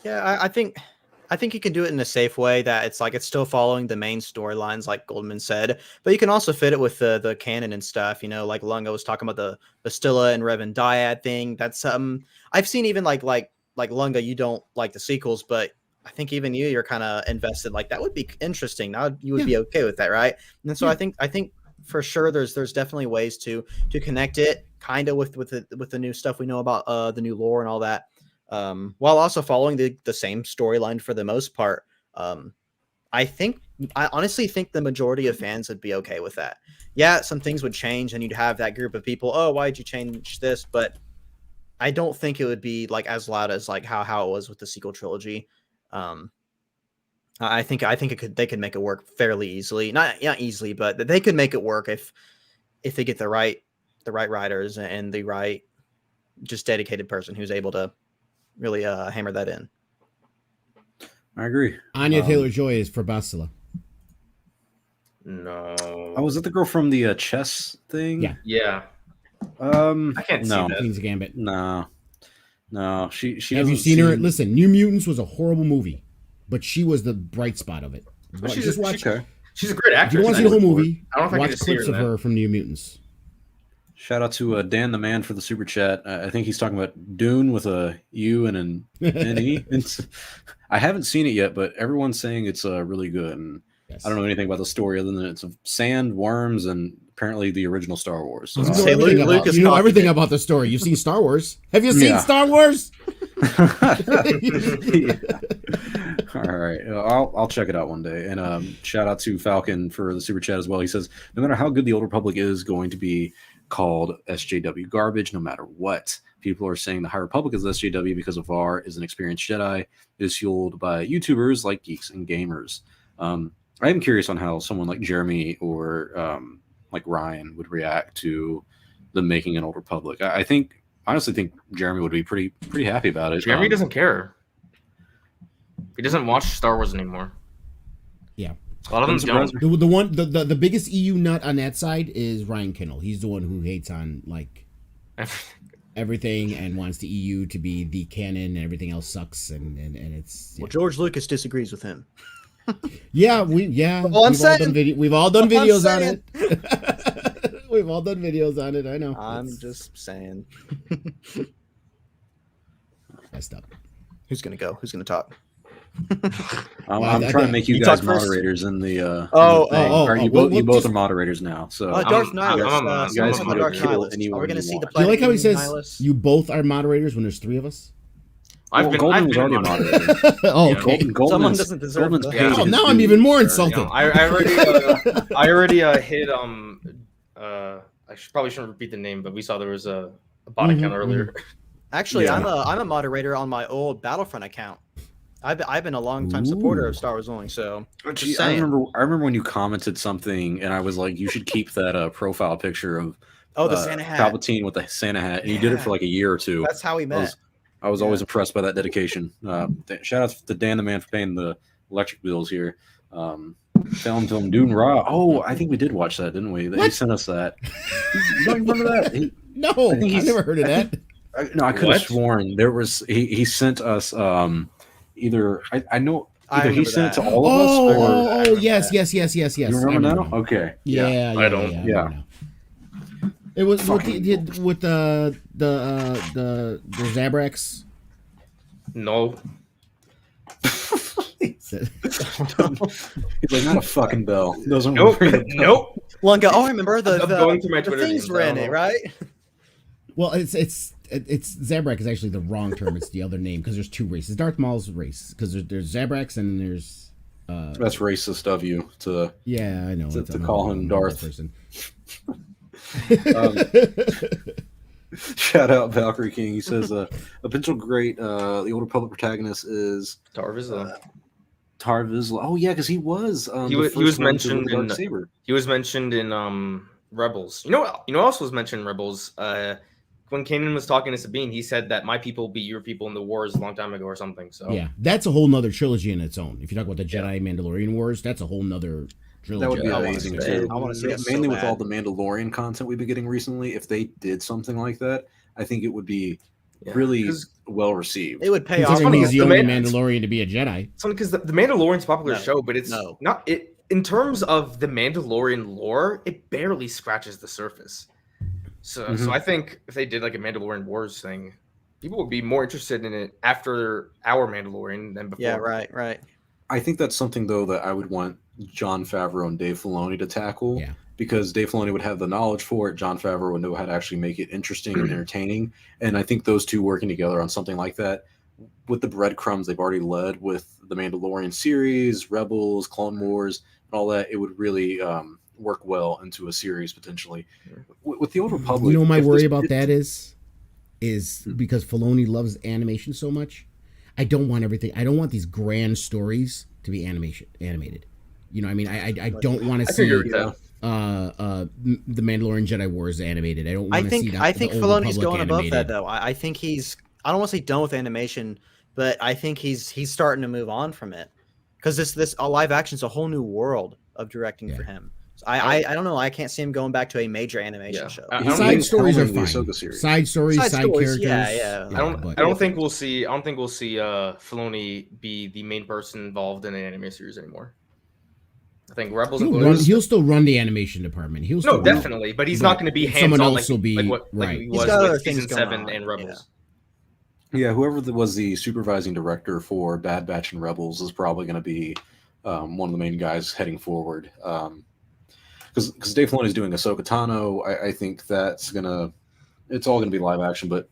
Yeah, I think you can do it in a safe way that it's still following the main storylines, like Goldman said, but you can also fit it with the canon and stuff. You know, like Lunga was talking about the Bastilla and Revan dyad thing. That's I've seen even like Lunga, you don't like the sequels, but I think even you're kind of invested. Like that would be interesting. Now you would be okay with that, right? And so I think for sure there's definitely ways to connect it kind of with the new stuff we know about the new lore and all that. While also following the same storyline for the most part. I honestly think the majority of fans would be okay with that. Yeah, some things would change and you'd have that group of people, oh, why'd you change this? But I don't think it would be like as loud as like how it was with the sequel trilogy. I think they could make it work fairly easily. Not easily, but they could make it work if they get the right writers and the right just dedicated person who's able to really hammer that in. I agree. Anya Taylor-Joy is for Bastila. No. Oh, was it the girl from the chess thing? Yeah. I can't see that. Queen's Gambit. No. She. Have you seen her? Listen, New Mutants was a horrible movie, but she was the bright spot of it. She's a great actress. If you want to see the whole movie, I don't know if I watch can see clips of her from New Mutants. Shout out to Dan the Man for the super chat. I think he's talking about Dune with a U and an N-E. I haven't seen it yet, but everyone's saying it's really good. And yes. I don't know anything about the story other than it's of sand, worms, and apparently the original Star Wars. So, you know everything about the story. You've seen Star Wars. Have you seen Star Wars? Yeah. All right, I'll check it out one day. And shout out to Falcon for the super chat as well. He says, no matter how good the Old Republic is going to be called SJW garbage, no matter what. People are saying the High Republic is SJW because Var is an experienced Jedi. It is fueled by YouTubers like Geeks and Gamers. I am curious on how someone like Jeremy or like Ryan would react to the making an Old Republic. I honestly think Jeremy would be pretty happy about it. Jeremy doesn't care. He doesn't watch Star Wars anymore. Yeah. A lot of them don't. The biggest EU nut on that side is Ryan Kindle. He's the one who hates on like everything and wants the EU to be the canon and everything else sucks and it's Well, George Lucas disagrees with him. We've all done videos on it. We've all done videos on it. I know. I'm just saying. Messed up. Who's gonna go? Who's gonna talk? I'm trying to make you guys moderators in the. You both are moderators now. So Darth Nihilus. You guys can Darth Nihilus. Are we going to see the planet? You like how he says Nihilus? you both are moderators when there's three of us? Golden was already a moderator. Oh, okay. Someone doesn't deserve that. Oh, now I'm even more insulted. I already hit I probably shouldn't repeat the name, but we saw there was a bot account earlier. Actually, I'm a moderator on my old Battlefront account. I've been a long time supporter Ooh. of Star Wars only. So Gee, just I saying. remember when you commented something, and I was like, you should keep that profile picture of The Santa hat. Palpatine with the Santa hat, and you did it for Yeah. like a year or two. That's how we met. I was Yeah. always impressed by that dedication. Shout out to Dan the man for paying the electric bills here. Film Dune Raw. Oh, I think we did watch that, didn't we? He What? sent us that. You don't remember that? No, I think I he's- never heard of I that. I could have What? sworn there was. He sent us either. I know I either he remember sent it that. to all of us or. Oh, yes. You remember now? now. Okay. Yeah, I don't- I remember now. It was with the Zabrax. No. He's like, not a fucking bell. Doesn't Nope. ring a bell. Nope. Lunga. Oh, I remember the I'm going through my the Twitter things DMs, were I in don't it, know. right? Well, it's Zabrak is actually the wrong term. It's the other name because there's two races. Darth Maul's race because there's Zabrax and there's That's racist of you to. yeah, I know. To I'm call a him horrible Darth. person. Shout out Valkyrie King. He says a potential great the Old Republic protagonist is Tarvis. Tar Vizsla. Oh yeah, because he was He the was first one to mentioned wield in- Darksaber. He was mentioned in Rebels. You know what else was mentioned in Rebels? When Kanan was talking to Sabine, he said that my people beat your people in the wars a long time ago or something. So Yeah, that's a whole nother trilogy in its own. If you talk about the Jedi Mandalorian Wars, that's a whole nother trilogy. That would be Yeah, I wanna amazing see too. that. I wanna see that so Mainly with bad. all the Mandalorian content we've been getting recently. If they did something like that, I think it would be Yeah, really 'cause- well received. It would pay off. Considering funny, he's the the only man- Mandalorian to be a Jedi. It's funny because the Mandalorian's a popular No, show, but it's no. not it in terms of the Mandalorian lore. It barely scratches the surface. So I think if they did like a Mandalorian Wars thing, people would be more interested in it after our Mandalorian than before. Yeah, right. I think that's something though that I would want Jon Favreau and Dave Filoni to tackle. Yeah. Because Dave Filoni would have the knowledge for it, Jon Favreau would know how to actually make it interesting and entertaining. And I think those two working together on something like that, with the breadcrumbs they've already led with the Mandalorian series, Rebels, Clone Wars, and all that, it would really work well into a series potentially. With the Old Republic, You know, my if worry this- about that is because Filoni loves animation so much. I don't want everything. I don't want these grand stories to be animated. You know, what I mean, I don't want to I figure see that. the Mandalorian Jedi Wars animated. I don't want to see that. I think the Old Filoni's Republic going above animated. that though. I think he's. I don't want to say done with animation, but I think he's starting to move on from it because this live action is a whole new world of directing for him. So I don't know. I can't see him going back to a major animation Yeah. show. I He's don't Side think- stories are helming the fine. Ahsoka series. Side stories, Side side stories, characters. yeah. but- I don't think we'll see. I don't think we'll see Filoni be the main person involved in an anime series anymore. I think Rebels and he'll still run the animation department. He'll still no, run it. definitely, but he's But not going to be hands someone on else like, will be- like what right. he He's was got other with things season going 7 on, and Rebels. Yeah, whoever was the supervising director for Bad Batch and Rebels is probably going to be one of the main guys heading forward. Because Dave Filoni is doing Ahsoka Tano, I think that's it's all gonna be live action, but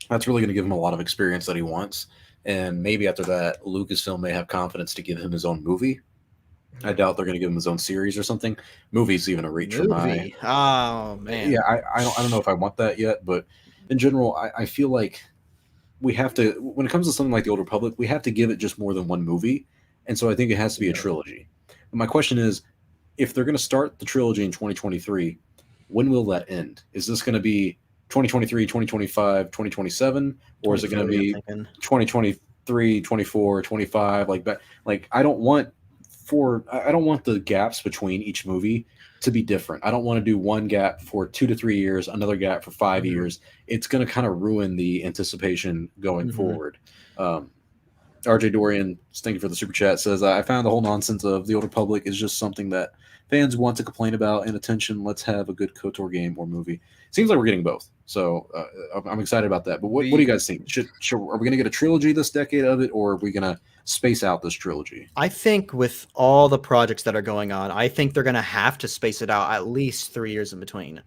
that's really gonna give him a lot of experience that he wants. And maybe after that, Lucasfilm may have confidence to give him his own movie. I doubt they're gonna give him his own series or something. Movie's even a reach for my. Movie. Oh man. Yeah, I don't know if I want that yet, but in general, I feel like we have to, when it comes to something like the Old Republic, we have to give it just more than one movie, and so I think it has to be a trilogy. And my question is, if they're going to start the trilogy in 2023, when will that end? Is this going to be 2023, 2025, 2027, or is it going to be 2023, 24, 25? Like that. Like I don't want the gaps between each movie to be different. I don't want to do one gap for 2 to 3 years, another gap for 5 years. It's going to kind of ruin the anticipation going forward. RJ Dorian, thank you for the super chat, says, I found the whole nonsense of the Old Republic is just something that fans want to complain about, and attention, let's have a good KOTOR game or movie. Seems like we're getting both. So I'm excited about that. But what do you guys think? Are we going to get a trilogy this decade of it, or are we going to space out this trilogy? I think with all the projects that are going on, I think they're going to have to space it out at least 3 years in between.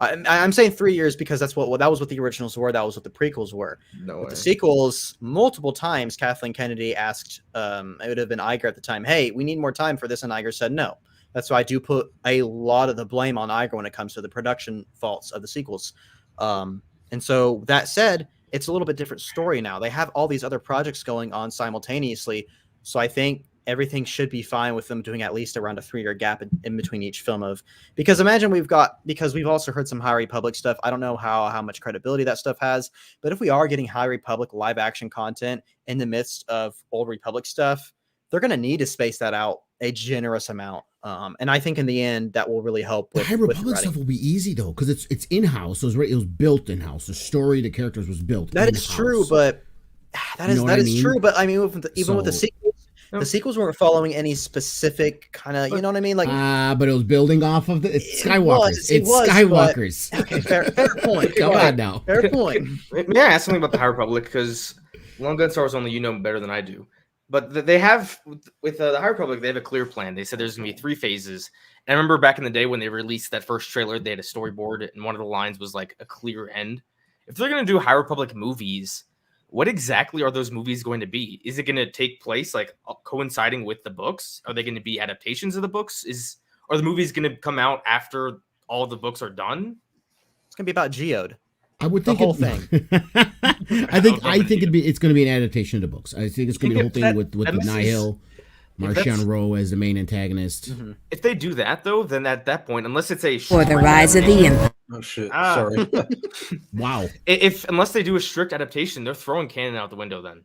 I'm saying 3 years because that was what the originals were. That was what the prequels were. No With way. the sequels, multiple times Kathleen Kennedy asked, it would have been Iger at the time, hey, we need more time for this, and Iger said no. That's why I do put a lot of the blame on Iger when it comes to the production faults of the sequels. And so that said, it's a little bit different story now. They have all these other projects going on simultaneously. So I think everything should be fine with them doing at least around a 3-year gap in between each film because imagine because we've also heard some High Republic stuff. I don't know how much credibility that stuff has, but if we are getting High Republic live action content in the midst of Old Republic stuff, they're going to need to space that out a generous amount. And I think in the end that will really help with the High Republic stuff will be easy though, because it's in-house. So it was built in-house. The story, the characters was built. That is true, but that is true. But I mean, with the sequels, the sequels weren't following any specific kind of, you know what I mean? Like, but it was building off of it's Skywalkers. It's Skywalkers. But, okay, fair point. Come on now. Fair point. May I ask something about the High Republic? Because Long Gun Star Wars only, you know better than I do. But they have, with the High Republic, they have a clear plan. They said there's going to be 3 phases. And I remember back in the day when they released that first trailer, they had a storyboard, and one of the lines was like a clear end. If they're going to do High Republic movies, what exactly are those movies going to be? Is it going to take place like coinciding with the books? Are they going to be adaptations of the books? Are the movies going to come out after all the books are done? It's going to be about Geode. I would think the whole thing. I think it's going to be an adaptation of the books. I think it's going to be the whole thing with the Nihil, Marchion Ro as the main antagonist. Mm-hmm. If they do that though, then at that point, unless it's a For the rise of the Empire. Oh shit! Sorry. Wow. Unless they do a strict adaptation, they're throwing canon out the window. Then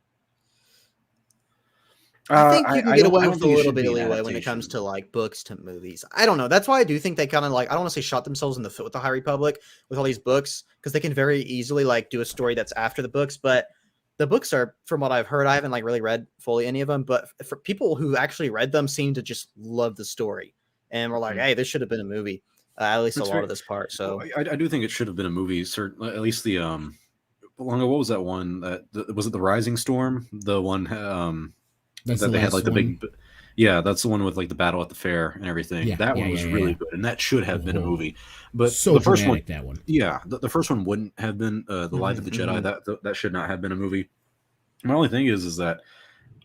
I think you can get away with a little bit bit of leeway when it comes to like books to movies. I don't know. That's why I do think they kind of like, I don't want to say shot themselves in the foot with the High Republic with all these books, because they can very easily like do a story that's after the books. But the books are, from what I've heard, I haven't like really read fully any of them, but for people who actually read them seem to just love the story. And we're like, hey, this should have been a movie. At least a lot of this part. So I do think it should have been a movie. Certainly, at least the what was that one? Was it the Rising Storm? The one that they had like the big. Yeah, that's the one with like the battle at the fair and everything. Yeah, that one was really good, and that should have been a movie. But so the first one, that one. Yeah, the first one wouldn't have been the Life of the Jedi. That should not have been a movie. My only thing is that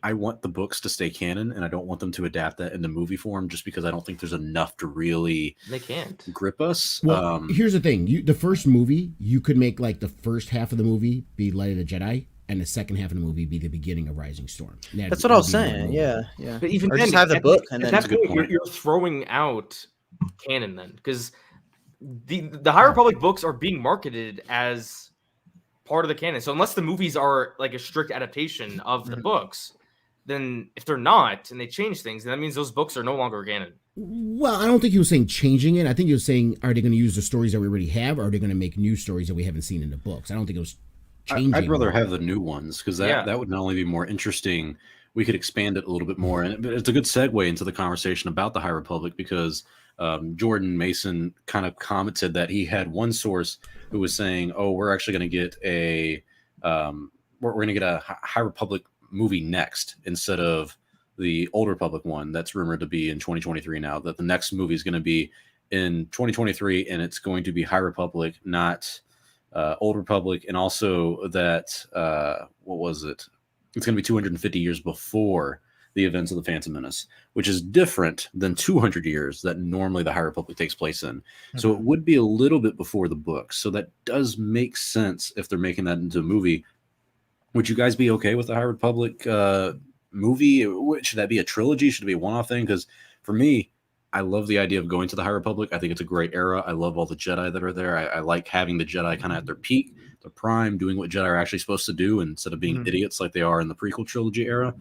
I want the books to stay canon, and I don't want them to adapt that into movie form, just because I don't think there's enough to really grip us. Well, here's the thing: the first movie, you could make like the first half of the movie be Light of the Jedi, and the second half of the movie be the beginning of Rising Storm. That's what I was saying. Yeah. But even or then, just have the book, and at then that point, you're throwing out canon then, because the High Republic books are being marketed as part of the canon. So unless the movies are like a strict adaptation of the books, then if they're not and they change things, then that means those books are no longer canon. Well, I don't think he was saying changing it. I think he was saying, are they going to use the stories that we already have, or are they going to make new stories that we haven't seen in the books? I don't think it was changing. I'd rather have the new ones, because that would not only be more interesting, we could expand it a little bit more. And it's a good segue into the conversation about the High Republic, because Jordan Mason kind of commented that he had one source who was saying, "Oh, we're actually going to get we're going to get a High Republic movie next instead of the Old Republic one that's rumored to be in 2023 now, that the next movie is going to be in 2023, and it's going to be High Republic, not Old Republic, and also that what was it? It's going to be 250 years before the events of the Phantom Menace, which is different than 200 years that normally the High Republic takes place in. So it would be a little bit before the book. So that does make sense if they're making that into a movie. Would you guys be okay with the High Republic movie? Should that be a trilogy? Should it be a one-off thing? Because for me, I love the idea of going to the High Republic. I think it's a great era. I love all the Jedi that are there. I like having the Jedi kind of at their peak, their prime, doing what Jedi are actually supposed to do instead of being idiots like they are in the prequel trilogy era.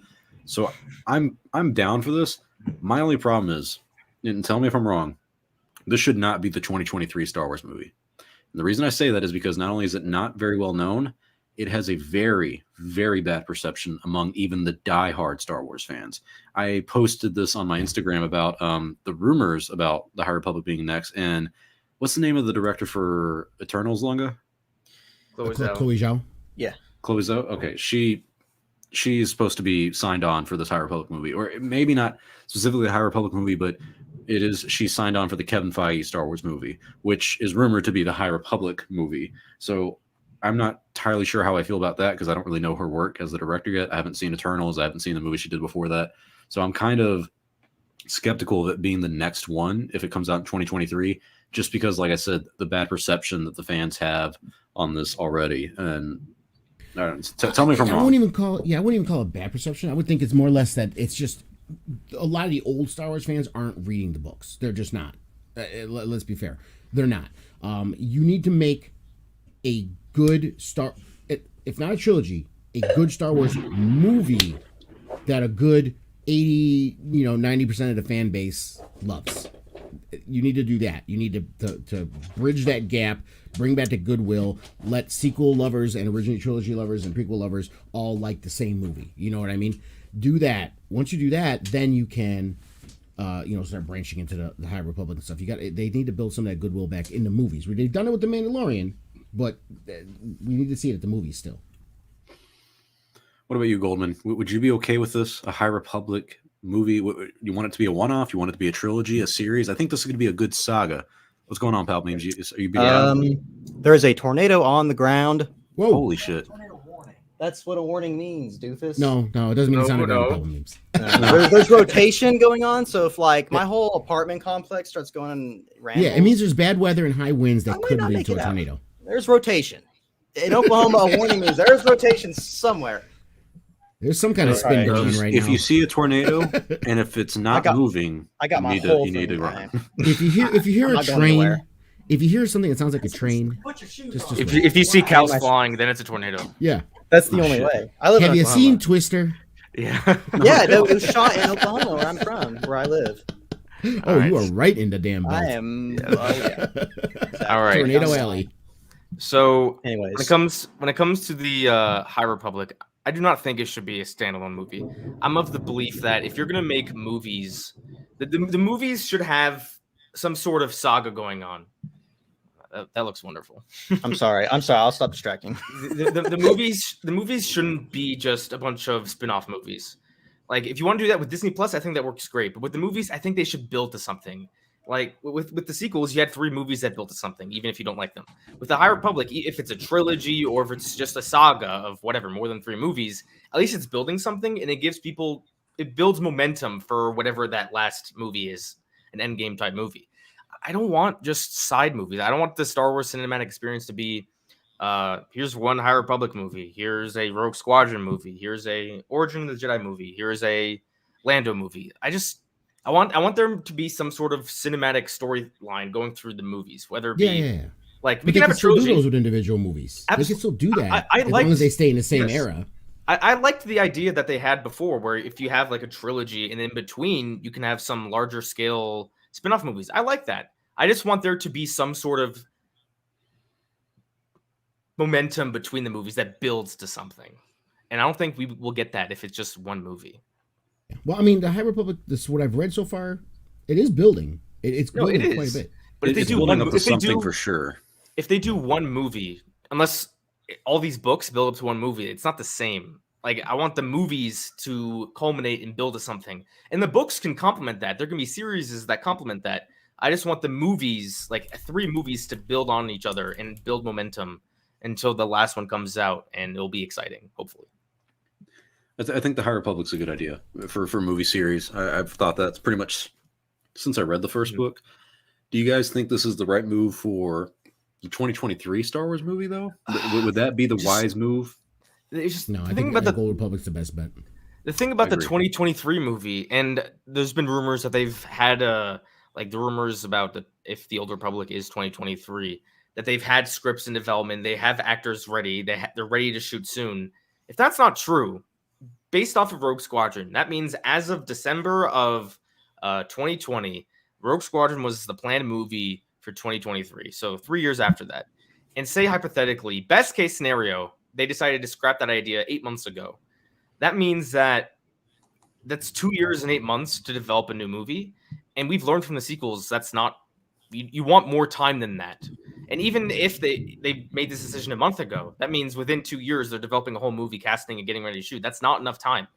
So I'm down for this. My only problem is, and tell me if I'm wrong, this should not be the 2023 Star Wars movie. And the reason I say that is because not only is it not very well known, it has a very, very bad perception among even the diehard Star Wars fans. I posted this on my Instagram about the rumors about the High Republic being next. And what's the name of the director for Eternals, Lunga? Chloe Zhao. Yeah. Chloe Zhao? Okay. She's supposed to be signed on for this High Republic movie. Or maybe not specifically the High Republic movie, but she's signed on for the Kevin Feige Star Wars movie, which is rumored to be the High Republic movie. So I'm not entirely sure how I feel about that, because I don't really know her work as the director yet. I haven't seen Eternals. I haven't seen the movie she did before that. So I'm kind of skeptical of it being the next one if it comes out in 2023, just because, like I said, the bad perception that the fans have on this already. And All right, tell me if I'm I wrong. wouldn't even call it bad perception. I would think it's more or less that it's just a lot of the old Star Wars fans aren't reading the books. They're just not. Let's be fair. They're not. You need to make a good if not a trilogy, a good Star Wars movie that a good 90% of the fan base loves. You need to do that. You need to bridge that gap, bring back the goodwill, let sequel lovers and original trilogy lovers and prequel lovers all like the same movie. You know what I mean? Do that. Once you do that, then you can start branching into the High Republic and stuff. They need to build some of that goodwill back in the movies. They've done it with The Mandalorian, but we need to see it at the movies still. What about you, Goldman? Would you be okay with this? A High Republic movie? You want it to be a one-off? You want it to be a trilogy, a series? I think this is going to be a good saga. What's going on, Palpatine? Are you being there is a tornado on the ground. Whoa! Holy shit! That's what a warning means, doofus. No, it doesn't mean it's not No. a couple memes. There's rotation going on, so if like my whole apartment complex starts going on rambles, Yeah, it means there's bad weather and high winds that I might could not lead make to a it out. tornado. there's rotation. In Oklahoma, a warning means there's rotation somewhere. There's some kind of spin Alright. going on right now. If you see a tornado and if it's not moving, I got my you whole need to thing run. If you hear I'm a not going train, anywhere. if you hear something that sounds like a train, just wait. If you see cows flying, then it's a tornado. Yeah. That's the only way. I live Have in you Oklahoma. seen Twister? Yeah. Yeah, no, it was shot in Oklahoma, where I'm from, where I live. Oh, you are right in the damn belt. I am. Oh, yeah. All right. Tornado Alley. So Anyways, when it comes to the High Republic, I do not think it should be a standalone movie. I'm of the belief that if you're gonna make movies, the movies should have some sort of saga going on. That looks wonderful. I'm sorry. I'll stop distracting. The movies shouldn't be just a bunch of spin-off movies. Like if you want to do that with Disney Plus, I think that works great. But with the movies, I think they should build to something. Like with the sequels, you had 3 movies that built to something, even if you don't like them. With the High Republic, if it's a trilogy or if it's just a saga of whatever, more than 3 movies, at least it's building something and it builds momentum for whatever that last movie is, an endgame type movie. I don't want just side movies. I don't want the Star Wars cinematic experience to be here's one High Republic movie, here's a Rogue Squadron movie, here's a Origin of the Jedi movie, here's a Lando movie. I want there to be some sort of cinematic storyline going through the movies, whether it be like we But can have a still do trilogy. those with individual movies. They can still do that I as long as they stay in the same era. I liked the idea that they had before, where if you have like a trilogy and in between you can have some larger scale spin-off movies. I like that. I just want there to be some sort of momentum between the movies that builds to something. And I don't think we will get that if it's just one movie. Well, I mean, the High Republic, this is what I've read so far, it is building. It's building quite a bit. But if they It's do building one, up to something for sure. If they do one movie, unless all these books build up to one movie, it's not the same. Like I want the movies to culminate and build to something, and the books can complement that. There can be series that complement that. I just want the movies, like 3 movies, to build on each other and build momentum until the last one comes out, and it'll be exciting. Hopefully, I think the High Republic's a good idea for a movie series. I've thought that's pretty much since I read the first book. Do you guys think this is the right move for the 2023 Star Wars movie, though? Would that be the wise move? No, I think the Gold Republic's the best bet. The thing about the 2023 movie, and there's been rumors that they've had like the rumors about if the Old Republic is 2023, that they've had scripts in development, they have actors ready, they're ready to shoot soon. If that's not true, based off of Rogue Squadron, that means as of December of 2020, Rogue Squadron was the planned movie for 2023. So 3 years after that. And say hypothetically, best case scenario, they decided to scrap that idea 8 months ago. That means that's 2 years and 8 months to develop a new movie. And we've learned from the sequels, that's not, you want more time than that. And even if they made this decision a month ago, that means within 2 years, they're developing a whole movie, casting and getting ready to shoot. That's not enough time.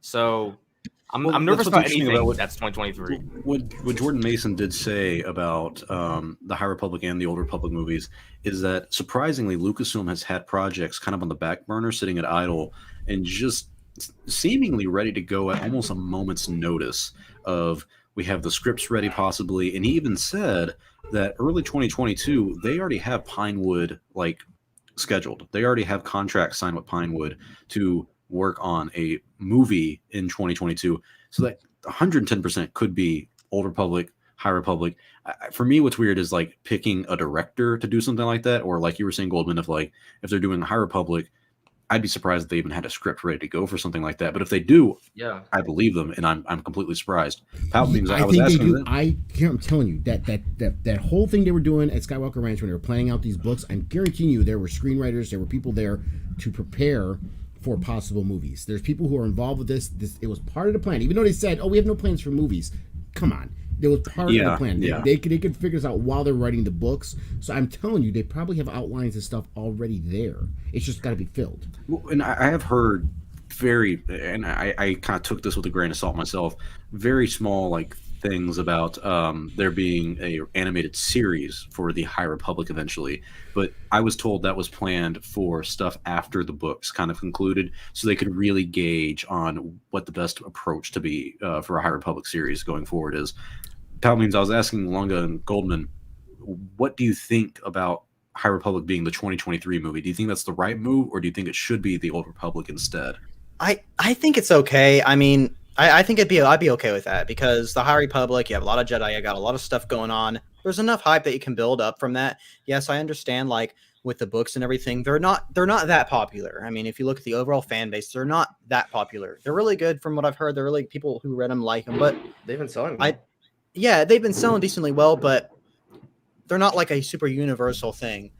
So I'm nervous about anything that's 2023. What Jordan Mason did say about the High Republic and the Old Republic movies is that surprisingly, Lucasfilm has had projects kind of on the back burner, sitting at idle, and just seemingly ready to go at almost a moment's notice of we have the scripts ready possibly. And he even said that early 2022, they already have Pinewood like scheduled. They already have contracts signed with Pinewood to work on a movie in 2022. So that 110% could be Old Republic, High Republic. For me, what's weird is like picking a director to do something like that, or like you were saying, Goldman, if they're doing High Republic, I'd be surprised if they even had a script ready to go for something like that. But if they do, Yeah, I believe them, and I'm completely surprised. Palpatine's, I think they do. I'm telling you that whole thing they were doing at Skywalker Ranch when they were planning out these books, I'm guaranteeing you there were screenwriters, there were people there to prepare for possible movies. There's people who are involved with this. It was part of the plan, even though they said, "Oh, we have no plans for movies." Come on. It was part of the plan. Yeah. They could figure this out while they're writing the books. So I'm telling you, they probably have outlines and stuff already there. It's just got to be filled. Well, and I have heard and I kind of took this with a grain of salt myself, very small like things about there being a animated series for the High Republic eventually. But I was told that was planned for stuff after the books kind of concluded, so they could really gauge on what the best approach to be for a High Republic series going forward is. Palpatine, I was asking Lunga and Goldman, what do you think about High Republic being the 2023 movie? Do you think that's the right move, or do you think it should be the Old Republic instead? I think it's okay. I mean, I think I'd be okay with that, because the High Republic, you have a lot of Jedi, you got a lot of stuff going on. There's enough hype that you can build up from that. Yes, I understand, like with the books and everything, they're not that popular. I mean, if you look at the overall fan base, they're not that popular. They're really good from what I've heard. They're really, people who read them like them, but they've been selling. Yeah, they've been selling decently well, but they're not like a super universal thing.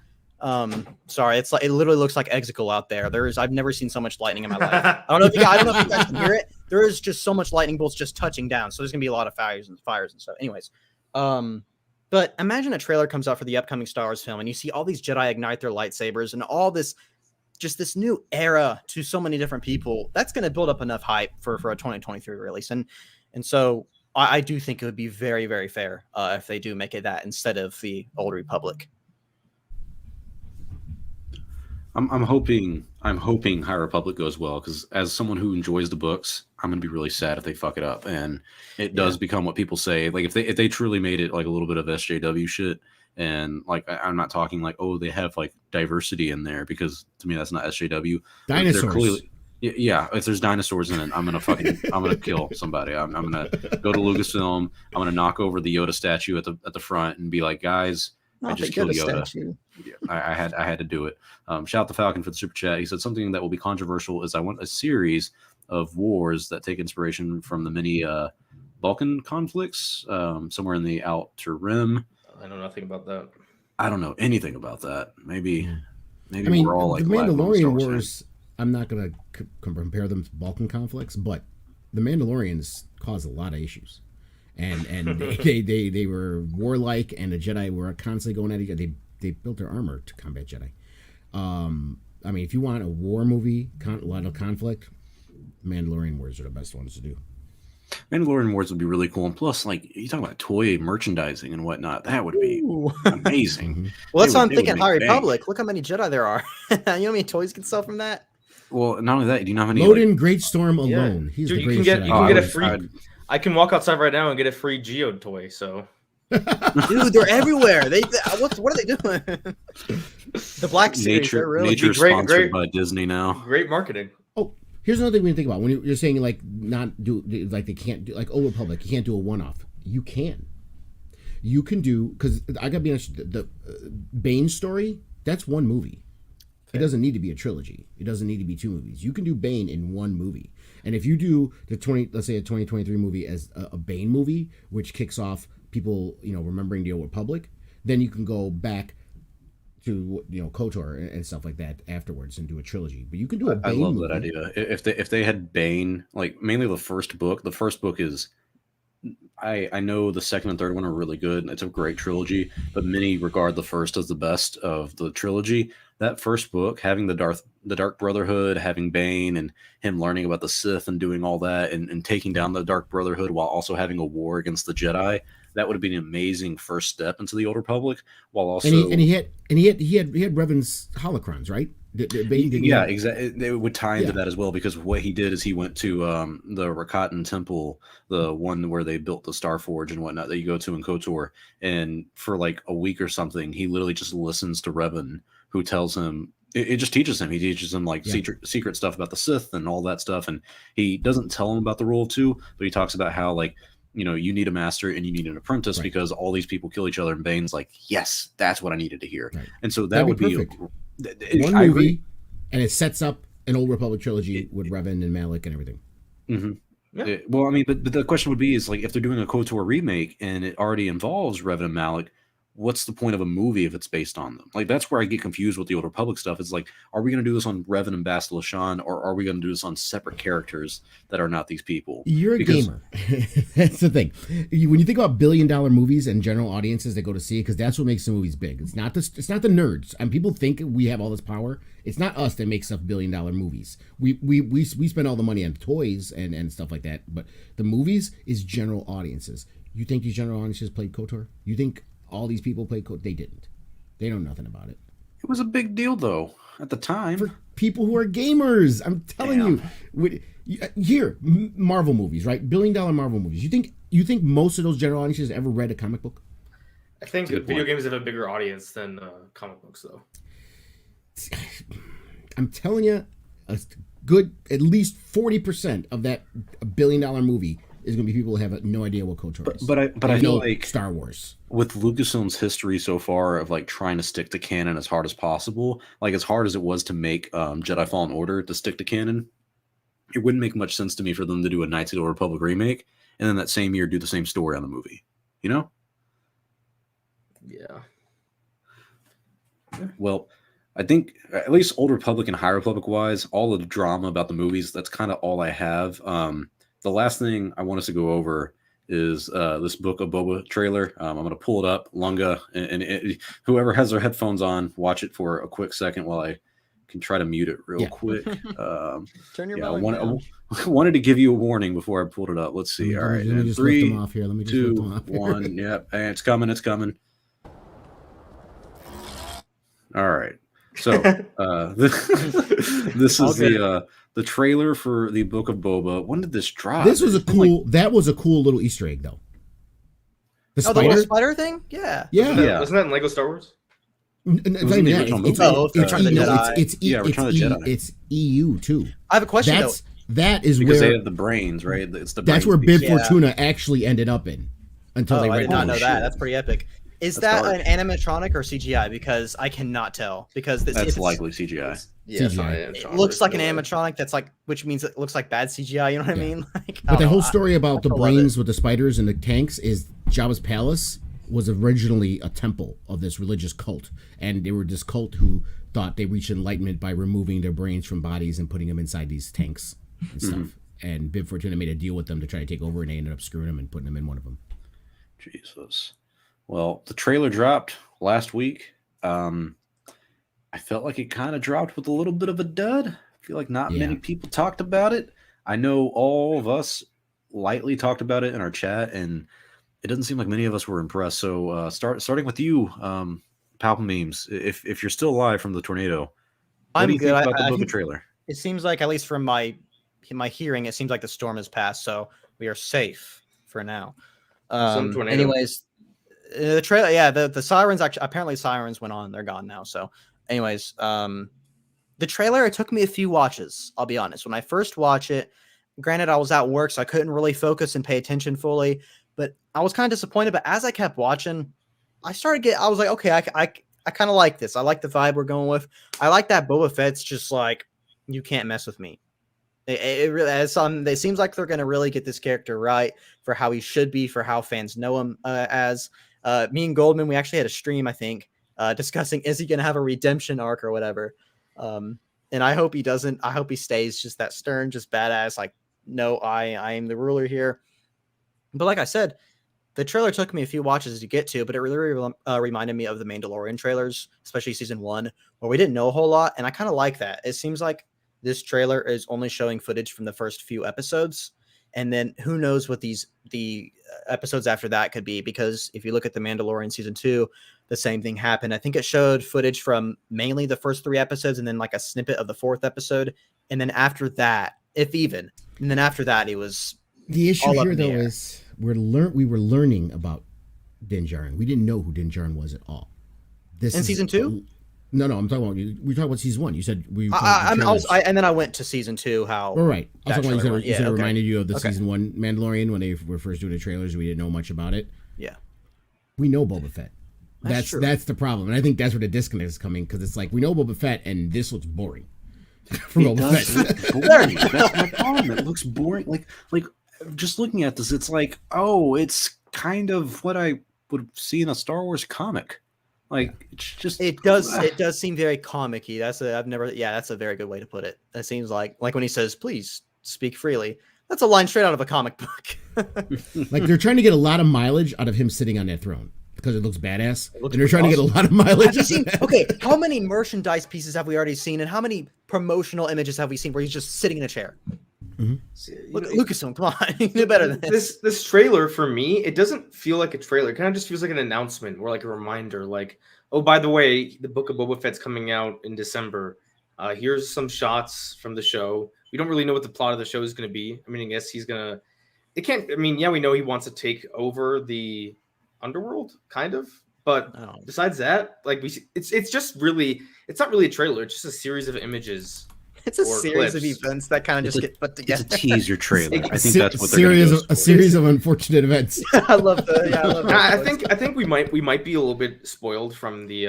Sorry, it's like, it literally looks like Exegol out there. I've never seen so much lightning in my life. I don't know if you guys can hear it. There is just so much lightning bolts just touching down. So there's gonna be a lot of fires and stuff. Anyways, but imagine a trailer comes out for the upcoming Star Wars film, and you see all these Jedi ignite their lightsabers and all this, just this new era to so many different people. That's gonna build up enough hype for a 2023 release, and so I do think it would be very, very fair if they do make it that instead of the Old Republic. I'm hoping High Republic goes well, because as someone who enjoys the books, I'm gonna be really sad if they fuck it up, and it does become what people say. Like if they truly made it like a little bit of SJW shit, and like I'm not talking like, oh, they have like diversity in there, because to me that's not SJW. Dinosaurs. If there's dinosaurs in it, I'm gonna kill somebody. I'm gonna go to Lucasfilm. I'm gonna knock over the Yoda statue at the front and be like, guys, I just killed Yoda. Yeah, I had to do it. Shout out to Falcon for the super chat. He said something that will be controversial is I want a series of wars that take inspiration from the many Balkan conflicts somewhere in the Outer Rim. I know nothing about that. I don't know anything about that. Maybe I mean, we're all like the Mandalorian Wars. I'm not going to compare them to Balkan conflicts, but the Mandalorians caused a lot of issues, and they were warlike, and the Jedi were constantly going at each other. They built their armor to combat Jedi. I mean, if you want a war movie, a lot of conflict, Mandalorian Wars are the best ones to do. Mandalorian Wars would be really cool, and plus, like you talk about toy merchandising and whatnot, that would be amazing. Well, that's what I'm thinking. High Republic. Look how many Jedi there are. You know how many toys you can sell from that? Well, not only that, do you know how many? Loden Greatstorm alone. He's dude, the you greatest. can get a free. I can walk outside right now and get a free Geode toy. So, dude, they're everywhere. What are they doing? The Black Series. Nature sponsored by Disney now. Great marketing. Oh, here's another thing we can think about when you're saying like not do like they can't do like Old Republic. You can't do a one-off. You can do, because I gotta be honest. The Bane story, that's one movie. It doesn't need to be a trilogy. It doesn't need to be two movies. You can do Bane in one movie. And if you do let's say a 2023 movie as a Bane movie, which kicks off people, remembering the Old Republic, then you can go back to, KOTOR and stuff like that afterwards and do a trilogy. But you can do a Bane I love movie. that idea. If they had Bane, like mainly the first book is, I know the second and third one are really good. It's a great trilogy, but many regard the first as the best of the trilogy. That first book, having the Dark Brotherhood, having Bane and him learning about the Sith and doing all that and taking down the Dark Brotherhood while also having a war against the Jedi, that would have been an amazing first step into the Old Republic. While also he had Revan's holocrons, right? Exactly. It would tie into that as well, because what he did is he went to the Rakatan Temple, the one where they built the Star Forge and whatnot that you go to in KOTOR, and for like a week or something, he literally just listens to Revan, who tells him It just teaches him. He teaches him like secret stuff about the Sith and all that stuff. And he doesn't tell him about the rule of two, but he talks about how like, you need a master and you need an apprentice because all these people kill each other. And Bane's like, yes, that's what I needed to hear. Right. And so that would be perfect. One movie, and it sets up an Old Republic trilogy with Revan and Malik and everything. Mm-hmm. Yeah. Well, I mean, but the question would be is like if they're doing a KOTOR remake and it already involves Revan and Malik, what's the point of a movie if it's based on them? Like that's where I get confused with the Old Republic stuff. It's like, are we going to do this on Revan and Bastila Shan, or are we going to do this on separate characters that are not these people? You're a gamer. That's the thing. When you think about billion-dollar movies and general audiences that go to see it, because that's what makes the movies big. It's not the nerds. And people think we have all this power. It's not us that makes up billion-dollar movies. We spend all the money on toys and stuff like that. But the movies is general audiences. You think these general audiences played KOTOR? You think all these people played KOTOR? They didn't. They know nothing about it. It was a big deal though at the time for people who are gamers. I'm telling you. Here, Marvel movies, right? $billion Marvel movies. You think most of those general audiences ever read a comic book? I think video games have a bigger audience than comic books, though. I'm telling you, a good at least 40% of that $1 billion movie is going to be people who have no idea what KOTOR is. But I feel like Star Wars, with Lucasfilm's history so far of like trying to stick to canon as hard as possible, like as hard as it was to make Jedi Fallen Order to stick to canon, it wouldn't make much sense to me for them to do a Knights of the Old Republic remake and then that same year do the same story on the movie. Yeah. Well, I think at least Old Republic and High Republic wise, all of the drama about the movies, that's kind of all I have. The last thing I want us to go over is this Book of Boba trailer. I'm going to pull it up, Lunga, and whoever has their headphones on, watch it for a quick second while I can try to mute it real quick. Turn your volume down. I wanted to give you a warning before I pulled it up. Let's see. All right. Let me just 3, lift them off here. Let me just 2, lift them off. 1. Yep. And it's coming. It's coming. All right. So this is the trailer for the Book of Boba. When did this drop? This was that was a cool little Easter egg though. The spider? The little spider thing? Yeah. Wasn't that in Lego Star Wars? It's EU too. I have a question though. That is because where they have the brains, right? That's where Bib Fortuna actually ended up in. Until they I did not know that. That's pretty epic. Is that an animatronic or CGI? Because I cannot tell. Because that's likely CGI. CGI. It looks like an animatronic. That's like, which means it looks like bad CGI. You know what I mean? But the whole story about the brains with the spiders and the tanks is Jabba's palace was originally a temple of this religious cult, and they were this cult who thought they reached enlightenment by removing their brains from bodies and putting them inside these tanks and stuff. And Bib Fortuna made a deal with them to try to take over, and they ended up screwing them and putting them in one of them. Jesus. Well, the trailer dropped last week. I felt like it kind of dropped with a little bit of a dud. I feel like not many people talked about it. I know all of us lightly talked about it in our chat, and it doesn't seem like many of us were impressed. So starting with you, Palpa Memes, if you're still alive from the tornado, what do you think about the Boba trailer? It seems like, at least from my hearing, it seems like the storm has passed, so we are safe for now. Anyways, the trailer, the sirens apparently sirens went on. They're gone now. So, anyways, the trailer, it took me a few watches. I'll be honest. When I first watched it, granted I was at work, so I couldn't really focus and pay attention fully. But I was kind of disappointed. But as I kept watching, I was like, okay, I kind of like this. I like the vibe we're going with. I like that Boba Fett's just like, you can't mess with me. It really has it seems like they're going to really get this character right for how he should be, for how fans know him as. Me and Goldman, we actually had a stream, I think, discussing, is he going to have a redemption arc or whatever? And I hope he doesn't. I hope he stays just that stern, just badass, like, no, I am the ruler here. But like I said, the trailer took me a few watches to get to, but it really reminded me of the Mandalorian trailers, especially season 1, where we didn't know a whole lot. And I kind of like that. It seems like this trailer is only showing footage from the first few episodes. And then who knows what the episodes after that could be, because if you look at the Mandalorian season 2, the same thing happened. I think it showed footage from mainly the first 3 episodes and then like a snippet of the 4th episode. And then after that, if even, and then after that, it was the issue here though is we were learning about Din Djarin. We didn't know who Din Djarin was at all. This in season 2? No, I'm talking about we talked about season 1. You said we. And then I went to season 2. How? All right. I was talking about you said it okay. reminded you of the season 1 Mandalorian when they were first doing the trailers. We didn't know much about it. Yeah. We know Boba Fett. That's true. That's the problem, and I think that's where the disconnect is coming because it's like we know Boba Fett, and this looks boring. For Boba Fett. Boring. That's my problem. It looks boring. Like just looking at this, it's like, oh, it's kind of what I would see in a Star Wars comic. Like it's just it does seem very comic-y. That's a very good way to put it. That seems like when he says, "Please speak freely." That's a line straight out of a comic book. Like they're trying to get a lot of mileage out of him sitting on that throne because it looks badass, and they're trying to get a lot of mileage. Okay, how many merchandise pieces have we already seen, and how many promotional images have we seen where he's just sitting in a chair? Mm-hmm. Look, Lucasfilm, come on, you knew better than this. This trailer for me, it doesn't feel like a trailer. It kind of just feels like an announcement or like a reminder. Like, oh, by the way, the Book of Boba Fett's coming out in December. Here's some shots from the show. We don't really know what the plot of the show is going to be. I mean, I guess he's gonna. It can't. I mean, yeah, we know he wants to take over the underworld, kind of. But besides that, like it's just really, it's not really a trailer. It's just a series of images. It's a series of events that kind of just get put together. It's a teaser trailer. I think that's what a series of unfortunate events. I love that. I think we might be a little bit spoiled from the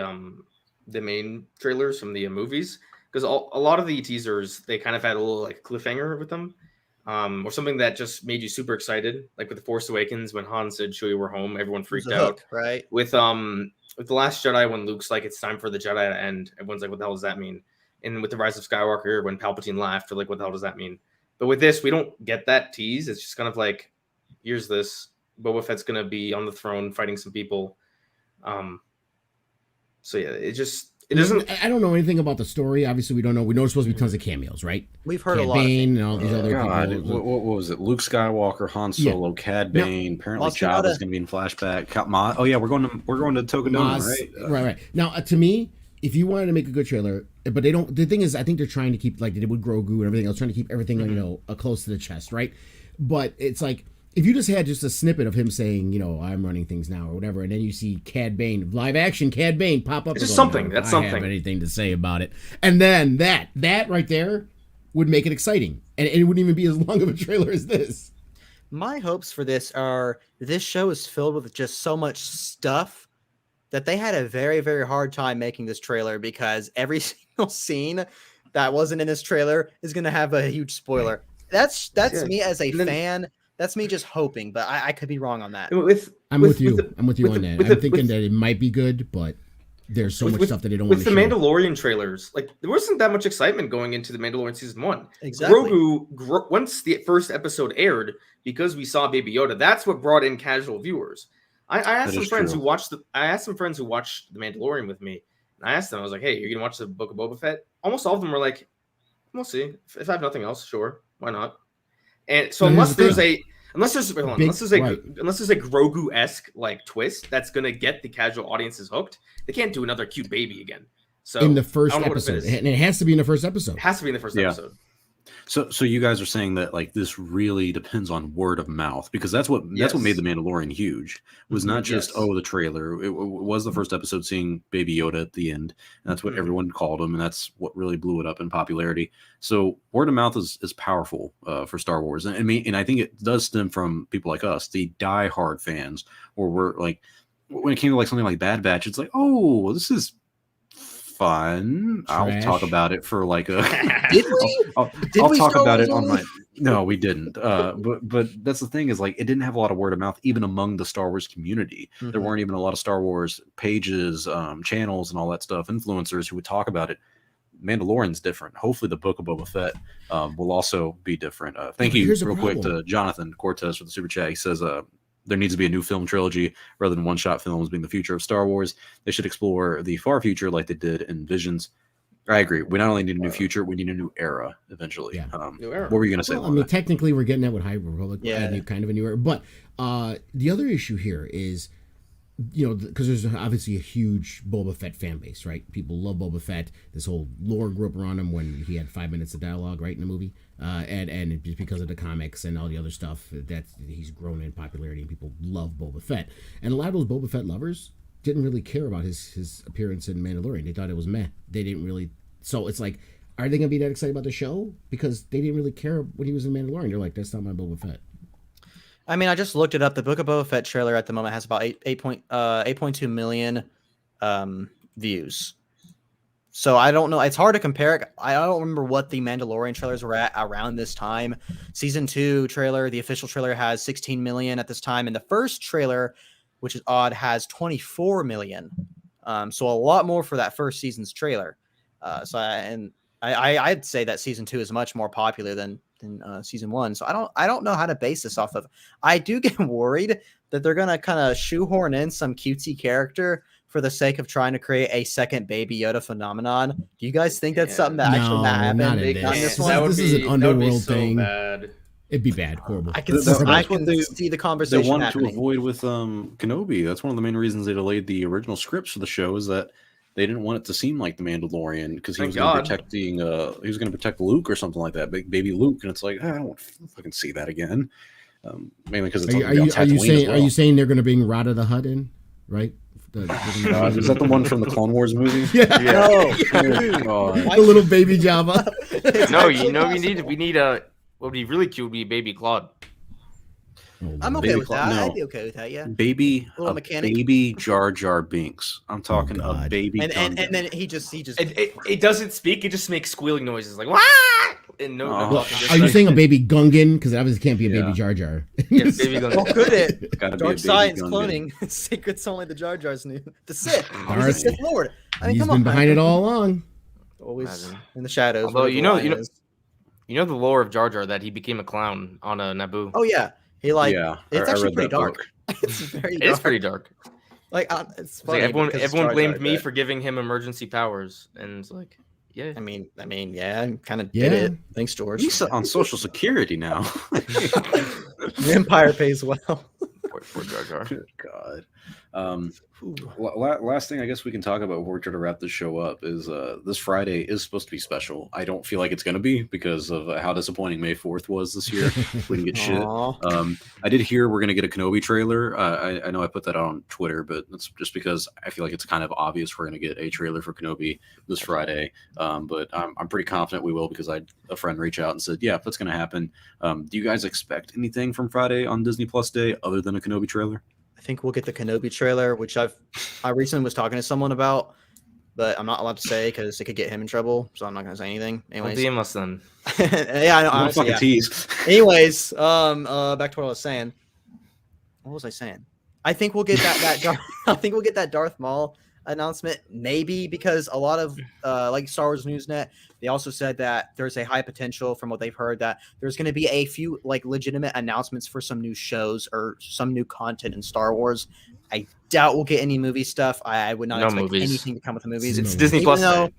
main trailers from the movies because a lot of the teasers they kind of had a little like cliffhanger with them, or something that just made you super excited. Like with the Force Awakens when Han said "Chewie, we're home," everyone freaked out. Right. With the Last Jedi when Luke's like it's time for the Jedi to end, everyone's like, what the hell does that mean? And with the Rise of Skywalker, when Palpatine laughed, they're like, what the hell does that mean? But with this, we don't get that tease. It's just kind of like, here's this. Boba Fett's going to be on the throne fighting some people. So yeah, it doesn't. I don't know anything about the story. Obviously, we don't know. We know there's supposed to be tons of cameos, right? We've heard Cad a lot Bane of and all these other people. What was it? Luke Skywalker, Han Solo, Cad Bane. Apparently, Jabba's going to be in flashback. Oh yeah, we're going to Tokonoma, right? Right. Now, to me, if you wanted to make a good trailer, but they don't. The thing is, I think they're trying to keep like they did with Grogu and everything else, trying to keep everything close to the chest, right? But it's like if you just had just a snippet of him saying, I'm running things now or whatever, and then you see Cad Bane, live action Cad Bane pop up. It's just something. That's something. I have anything to say about it, and then that right there would make it exciting, and it wouldn't even be as long of a trailer as this. My hopes for this are this show is filled with just so much stuff that they had a very, very hard time making this trailer because every single scene that wasn't in this trailer is going to have a huge spoiler. That's me as a fan. That's me just hoping, but I could be wrong on that. I'm with you on that. I'm thinking that it might be good, but there's so much stuff that they don't want to show. With the Mandalorian trailers, like there wasn't that much excitement going into the Mandalorian season 1. Exactly. Grogu, once the first episode aired, because we saw Baby Yoda, that's what brought in casual viewers. I asked some friends who watched the Mandalorian with me, and I asked them, I was like, "Hey, you're gonna watch the Book of Boba Fett?" Almost all of them were like, "We'll see. If I have nothing else, sure, why not?" And so unless there's a Grogu-esque like twist that's gonna get the casual audiences hooked, they can't do another cute baby again. So in the first episode, and it has to be in the first episode. It has to be in the first episode. So you guys are saying that like this really depends on word of mouth because that's what made the Mandalorian huge. It was not just the trailer. It was the first episode seeing Baby Yoda at the end. And that's what everyone called him, and that's what really blew it up in popularity. So word of mouth is powerful for Star Wars, and I think it does stem from people like us, the diehard fans, or we're like when it came to like something like Bad Batch, it's like, oh, this is fun. I'll talk about it for like a. Did we? I'll talk about it on my. No, we didn't. But that's the thing is like it didn't have a lot of word of mouth even among the Star Wars community. Mm-hmm. There weren't even a lot of Star Wars pages, channels, and all that stuff. Influencers who would talk about it. Mandalorian's different. Hopefully, the Book of Boba Fett will also be different. Thank you real quick to Jonathan Cortez for the super chat. He says there needs to be a new film trilogy rather than one-shot films being the future of Star Wars. They should explore the far future like they did in Visions. I agree. We not only need a new future, we need a new era eventually. Yeah. New era. What were you going to say? Well, I mean, technically, we're getting that with High Republic. Yeah. Kind of a new era. But the other issue here is, because there's obviously a huge Boba Fett fan base, right? People love Boba Fett. This whole lore grew up around him when he had 5 minutes of dialogue, right, in the movie. And just because of the comics and all the other stuff, that he's grown in popularity and people love Boba Fett. And a lot of those Boba Fett lovers, didn't really care about his appearance in Mandalorian. They thought it was meh. They didn't really. So it's like, are they gonna be that excited about the show because they didn't really care when he was in Mandalorian? They're like, that's not my Boba Fett. I mean, I just looked it up. The Book of Boba Fett trailer at the moment has about 8.2 million views. So I don't know. It's hard to compare. I don't remember what the Mandalorian trailers were at around this time. Season 2 trailer, the official trailer has 16 million at this time, and the first trailer, which is odd, has 24 million. So a lot more for that first season's trailer. I'd say that season 2 is much more popular than season 1. So I don't know how to base this off of. I do get worried that they're gonna kind of shoehorn in some cutesy character for the sake of trying to create a second Baby Yoda phenomenon. Do you guys think that's something that actually happened? Not in this. This is an underworld thing. It'd be bad, horrible. I can see the conversation they wanted happening. to avoid with Kenobi. That's one of the main reasons they delayed the original scripts for the show, is that they didn't want it to seem like the Mandalorian, because he was going to protect Luke or something like that, baby Luke, and it's like, I don't want to fucking see that again. Mainly because it's are you saying they're going to bring Rada the Hutt in, right? Is that the one from the Clone Wars movie? Yeah. No. The little baby Jabba. No, we need a. What would be really cute would be Baby Claude. I'm okay with that. No. I'd be okay with that. Yeah. Baby Jar Jar Binks. I'm talking a baby. And then he just. It doesn't speak. It just makes squealing noises like Wah! And are you saying a baby Gungan? Because it obviously can't be a baby Jar Jar. Yeah, baby Gungan. Well, could it? Dark science cloning. Secrets only the Jar Jars knew. The Sith. The Sith Lord. I mean, he's been behind it all along. Always in the shadows. Although you know the lore of Jar Jar, that he became a clown on a Naboo. Oh yeah, it's actually pretty dark. It's very dark. It's pretty dark. Like it's funny. Like everyone blamed me for giving him emergency powers, and it's like, yeah. I mean, yeah, I kind of did it. Thanks, George. He's on Social Security now. The Empire pays well. Poor Jar Jar. Good God. Last thing I guess we can talk about before we try to wrap this show up is this Friday is supposed to be special. I don't feel like it's going to be because of how disappointing May 4th was this year. We didn't get shit. I did hear we're going to get a Kenobi trailer. I know I put that on Twitter, but it's just because I feel like it's kind of obvious we're going to get a trailer for Kenobi this Friday. But I'm pretty confident we will, because I had a friend reach out and said, yeah, that's going to happen. Do you guys expect anything from Friday on Disney Plus Day other than a Kenobi trailer? I think we'll get the Kenobi trailer, which I recently was talking to someone about, but I'm not allowed to say because it could get him in trouble, so I'm not going to say anything. Anyways, DM us then. Yeah, I know. Honestly, yeah. Tease. Anyways, back to what I was saying. What was I saying? I think we'll get I think we'll get that Darth Maul announcement, maybe, because a lot of like Star Wars Newsnet, they also said that there's a high potential, from what they've heard, that there's going to be a few like legitimate announcements for some new shows or some new content in Star Wars. I doubt we'll get any movie stuff. I would not expect anything to come with the movies. It's Disney Plus.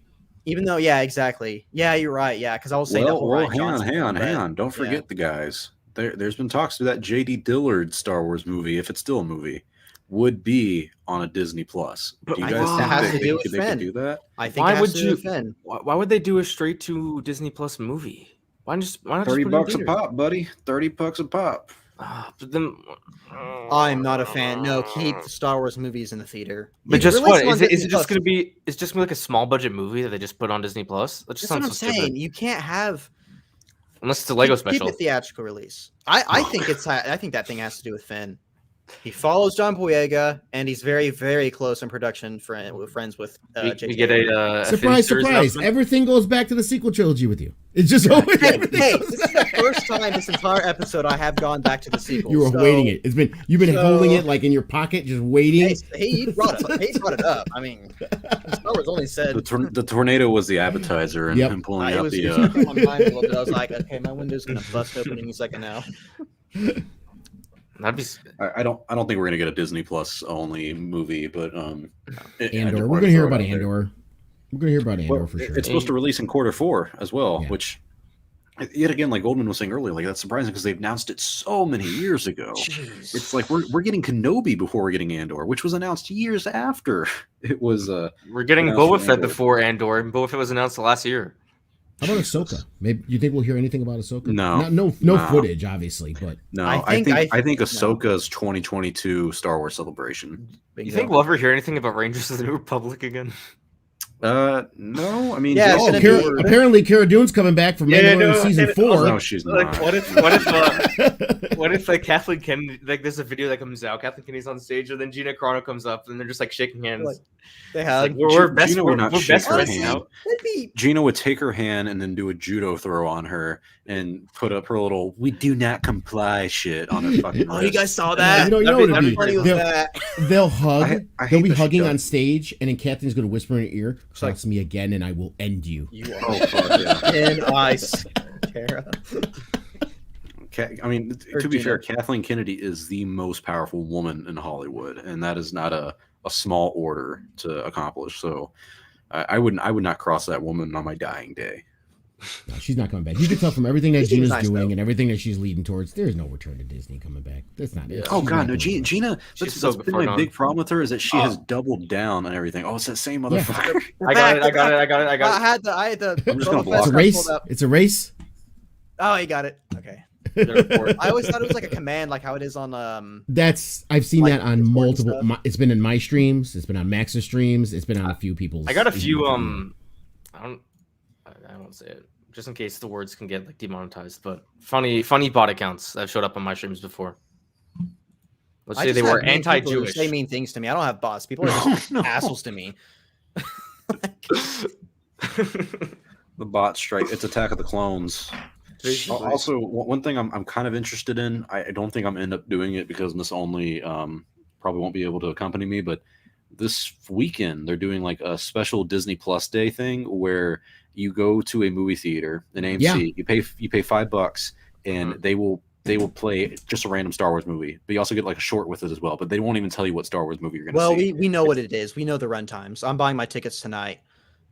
Even though, yeah, exactly. Yeah, you're right. Yeah, because I was saying hang on. Don't forget the guys. There's been talks to that J.D. Dillard Star Wars movie, if it's still a movie, would be on a Disney Plus. Do you guys think they could do that? I think why would they do a straight to Disney Plus movie? Why not $30 a pop, buddy? $30 a pop. But then, I'm not a fan. No, keep the Star Wars movies in the theater. But just what is it? Is it just going to be? It's just gonna be like a small budget movie that they just put on Disney Plus? That just That's sounds what I'm so saying. stupid. You can't have Unless it's a Lego special. Keep a theatrical release. I think that thing has to do with Finn. He follows John Boyega, and he's very, very close in production friends with we J.J. get a surprise! Everything goes back to the sequel trilogy with you. It's just always. Hey, this is the first time this entire episode I have gone back to the sequel. You were waiting it. You've been holding it like in your pocket, just waiting. He brought it up. I mean, Star Wars only said the tornado was the appetizer, and him pulling out the. On my mind a little bit. I was like, okay, my window's gonna bust open any second now. I don't think we're gonna get a Disney Plus only movie, but Andor. We're gonna hear about Andor. We're gonna hear about Andor for sure. It's supposed to release in Q4 as well, which yet again, like Goldman was saying earlier, like that's surprising because they've announced it so many years ago. Jeez. It's like we're getting Kenobi before we're getting Andor, which was announced years after it was. We're getting Boba Fett before Andor, and Boba Fett was announced last year. How about Ahsoka? Maybe you think we'll hear anything about Ahsoka? No. No footage, obviously, but No, I I think no. Ahsoka's 2022 Star Wars celebration. You think we'll ever hear anything about Rangers of the New Republic again? No. I mean, Yeah, just- it's gonna be- apparently Cara Dune's coming back from Mandalorian season 4. no, she's Like, not. what if like Kathleen Kennedy, like there's a video that comes out, Kathleen Kennedy's on stage, and then Gina Carano comes up, and they're just like shaking hands. Like, they It's have like, we're best, Gina we're, would not we're shake best her friends hand. now. that'd be Gina would take her hand and then do a judo throw on her and put up her little "we do not comply" shit on her fucking Oh, wrist. you guys saw that? You know That'd what be it'd be? funny was They'll, that? they'll hug. I They'll hate be that she hugging does. on stage, and then Catherine's going to whisper in her ear, "Cross me again, and I will end you." You are Oh fuck yeah! in ice, Kara. I mean, Or to be Gina. fair, Kathleen Kennedy is the most powerful woman in Hollywood, and that is not a small order to accomplish. So, I would not cross that woman on my dying day. No, she's not coming back. You can tell from everything that She seems Gina's nice, doing though. and everything that she's leading towards. There's no return to Disney coming back. That's not it. Oh She's god, not no, gonna do it. Gina. She's That's, so that's been far my gone. big problem with her is that she Oh. has doubled down on everything. Oh, it's that same Yeah. motherfucker. I got it. I got it. I had the. I'm just gonna Boba block It's a Fett her. race. pulled up. It's a race. Oh, he got it. Okay. I always thought it was like a command, like how it is on I've seen Like, that on Discord and multiple. stuff. It's been in my streams. It's been on Max's streams. It's been on a few people's. I got a few. I won't say it just in case the words can get like demonetized. But funny bot accounts that have showed up on my streams before. Let's I say just they have were mean people who anti-Jewish. Say mean things to me. I don't have bots. People are just No. assholes to me. The bot strike. It's Attack of the Clones. Also, one thing I'm kind of interested in. I don't think I'm end up doing it because Miss Only probably won't be able to accompany me. But this weekend they're doing like a special Disney Plus Day thing where you go to a movie theater, an AMC. Yeah. You pay $5, and they will play just a random Star Wars movie. But you also get like a short with it as well. But they won't even tell you what Star Wars movie you're going to Well, see. we know what it is. We know the run times. I'm buying my tickets tonight.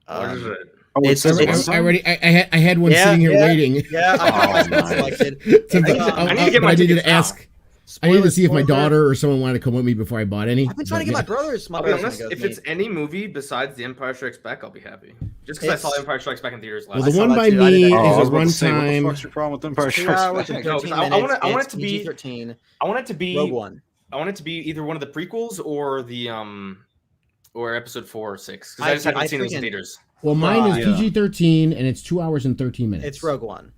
What is it? Oh, it's- says it's- one I time? already. I had one Yeah, sitting here yeah. waiting. Yeah, I got my Oh, spots nice. selected. To- It's, I need to get but my I needed tickets to now. ask. I needed to see if my spoiler. daughter or someone wanted to come with me before I bought any. I've been trying to but get my yeah. brothers. My I'll be brothers honest. gonna go If with it's me. any movie besides The Empire Strikes Back, I'll be happy. Just because I saw It's- The Empire Strikes Back in theaters last. Well, the saw one that by too. I me did is that. Oh, I a was about to say, what the runtime. fuck's your problem with Empire 2 Strikes hours Back? and No, 13 'cause I minutes. want it It's to be- PG-13. I want it to be Rogue One. I want it to be either one of the prequels or the or episode 4 or 6 because I- I just haven't I seen those in freaking- theaters. Well, mine is Yeah. PG-13 and it's 2 hours and 13 minutes. It's Rogue One.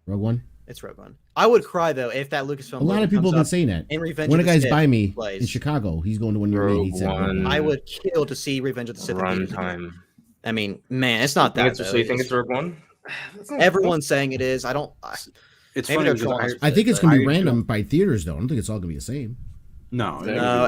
Rogue One. It's Rogue One. I would cry though if that Lucasfilm. A lot logo of people comes have been up saying that. in Revenge One of of the the guys Sith by me in plays. Chicago. He's going to one near me. He said, Rogue One. I would kill to see Revenge of the Sith. in theaters again. Runtime. I mean, man, it's not that. So though. you think it's Rogue One? That's not- Everyone's saying it is. I don't. It's Maybe funny they're because trolling us. I think it's going to be I- random by theaters, though. I don't think it's all going to be the same. No, No,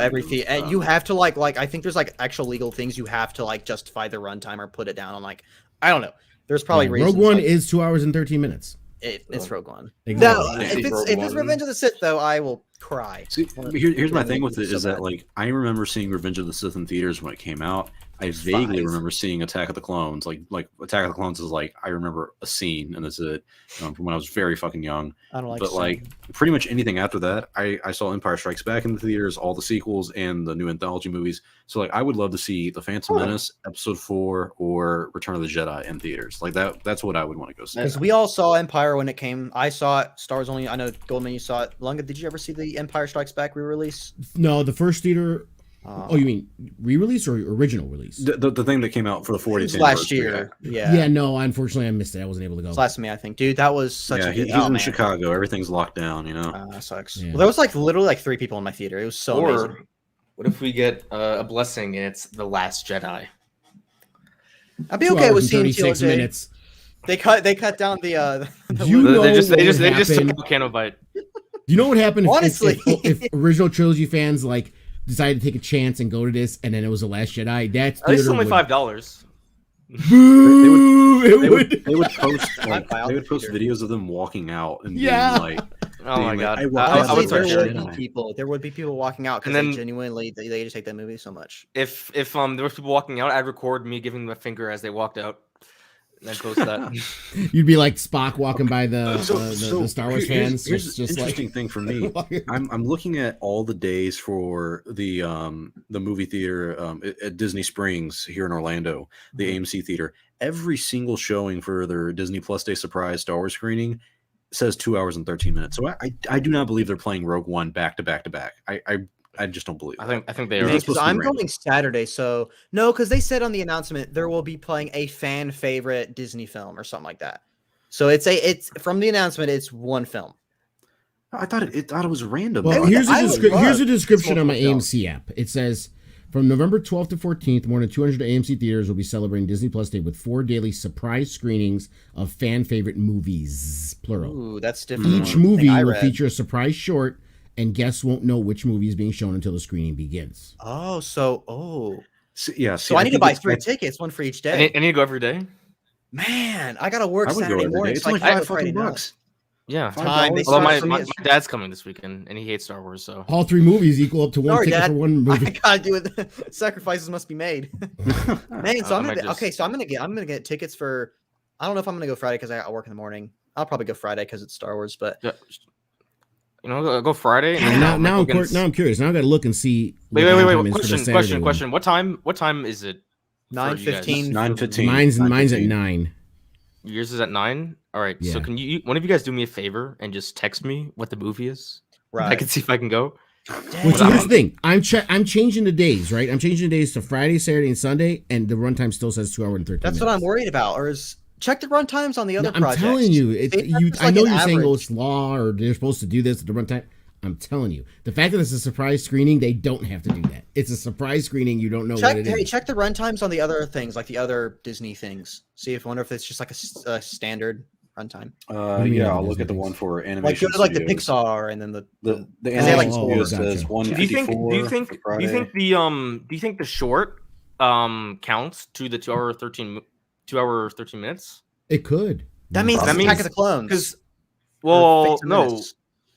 you have to like. I think there's like actual legal things you have to like justify the runtime or put it down on like. I don't know. There's probably Yeah, reasons. Rogue One like, is 2 hours and 13 minutes. it's Rogue One. Exactly. No, I see if Rogue it's One. Revenge of the Sith though, I will cry. See, here's my Yeah, thing with it so is that bad. like I remember seeing Revenge of the Sith in theaters when it came out. I vaguely 5. remember seeing Attack of the Clones. Like Attack of the Clones is like I remember a scene and that's it from when I was very fucking young. I don't like. But Sith. like pretty much anything after that, I saw Empire Strikes Back in the theaters, all the sequels and the new anthology movies. So like I would love to see The Phantom Menace, Episode 4, or Return of the Jedi in theaters. Like that's what I would want to go see. because we all saw Empire when it came. I saw it. Stars only. I know Goldman. You saw it. Lunga, did you ever see the Empire Strikes Back re-release? No, the first theater. Oh, you mean re-release or original release? The thing that came out for the 40th last anniversary. year. Yeah. Yeah, no, unfortunately I missed it. I wasn't able to go. It's last me, I think. Dude, that was such Yeah, a good. he's oh, in man. Chicago. Everything's locked down, you know. That sucks. Yeah. Well, there was like literally like 3 people in my theater. It was so amazing. Or what if we get a blessing and it's The Last Jedi? I'd be 2 okay hours with and seeing 36 TLJ. minutes. They cut down the You know They just what would took happen? Volcano Bite. You know what happened? Honestly. If original trilogy fans like decided to take a chance and go to this, and then it was The Last Jedi, that At least theater it's only would- $5. Boo! It They would. would post like, buy all they the would post theater. videos of them walking out and Yeah. being like, Oh my Being god! like, I I would would start there sharing. would be There would be people walking out because And they then- genuinely they just take that movie so much. If there was people walking out, I'd record me giving them a finger as they walked out. and then post that. You'd be like Spock walking by the Star Wars here's- fans. Here's just the interesting thing for me. I'm looking at all the days for the movie theater at Disney Springs here in Orlando, the AMC theater. Every single showing for their Disney Plus Day surprise Star Wars screening says 2 hours and 13 minutes. So I do not believe they're playing Rogue One back to back to back. I just don't believe. I think they Is are. this supposed to be I'm random? going Saturday, so no, because they said on the announcement there will be playing a fan favorite Disney film or something like that. So it's from the announcement, it's one film. I thought it was random. Well, I here's would a love description on my multiple AMC app. It says, from November 12th to 14th, more than 200 AMC theaters will be celebrating Disney Plus Day with 4 daily surprise screenings of fan favorite movies, plural. Ooh, that's different. Each than the movie thing I will read. feature a surprise short, and guests won't know which movie is being shown until the screening begins. Oh, Yeah. so I need to buy 3 tickets, one for each I day. need to go every day. Man, I gotta work I would go Saturday every day. morning. It's so I only can't $5 go Friday fucking night. bucks. Yeah. Time, they $5. Although my started from dad's coming this weekend, and he hates Star Wars, so All 3 movies equal up to one Sorry, ticket Dad. for one I movie. gotta do it. Sacrifices must be made. Man, so I I'm might gonna just- okay. So I'm gonna get tickets for. I don't know if I'm gonna go Friday because I work in the morning. I'll probably go Friday because it's Star Wars. But yeah. Go Friday. And And then now, I'll now, go against- now I'm curious. Now I got to look and see. Wait. what time is for the Saturday one. Question. What time is it? for you guys? 9:15. 9:15. Mine's at 9:15. 9. Yours is at 9. All right. So Yeah. can you one of you guys do me a favor and just text me what the movie is? Right. I can see if I can go. Which Dang. here's the thing. I'm changing the days, right? I'm changing the days to Friday, Saturday, and Sunday, and the runtime still says 2 hours and 13 That's minutes. what I'm worried about. Or is check the run times on the other I'm projects. telling you, See, that's I like know an you're saying, oh, average. it's law, or they're supposed to do this at the runtime. I'm telling you, the fact that it's a surprise screening, they don't have to do that. It's a surprise screening. You don't know what it is. Check the run times on the other things, like the other Disney things. See if wonder if it's just like a standard runtime. do you mean Yeah, other I'll look Disney at the things? one for Like animation. go to like the studios. Pixar and then The and they have, animation like, studio gotcha. says Do Do you think 154. do you think for do you think Friday. the think the short counts to the 2 hour 13 minutes? It could. that means That it's means- Attack of the Clones. Because or well, Phantom no, Menace.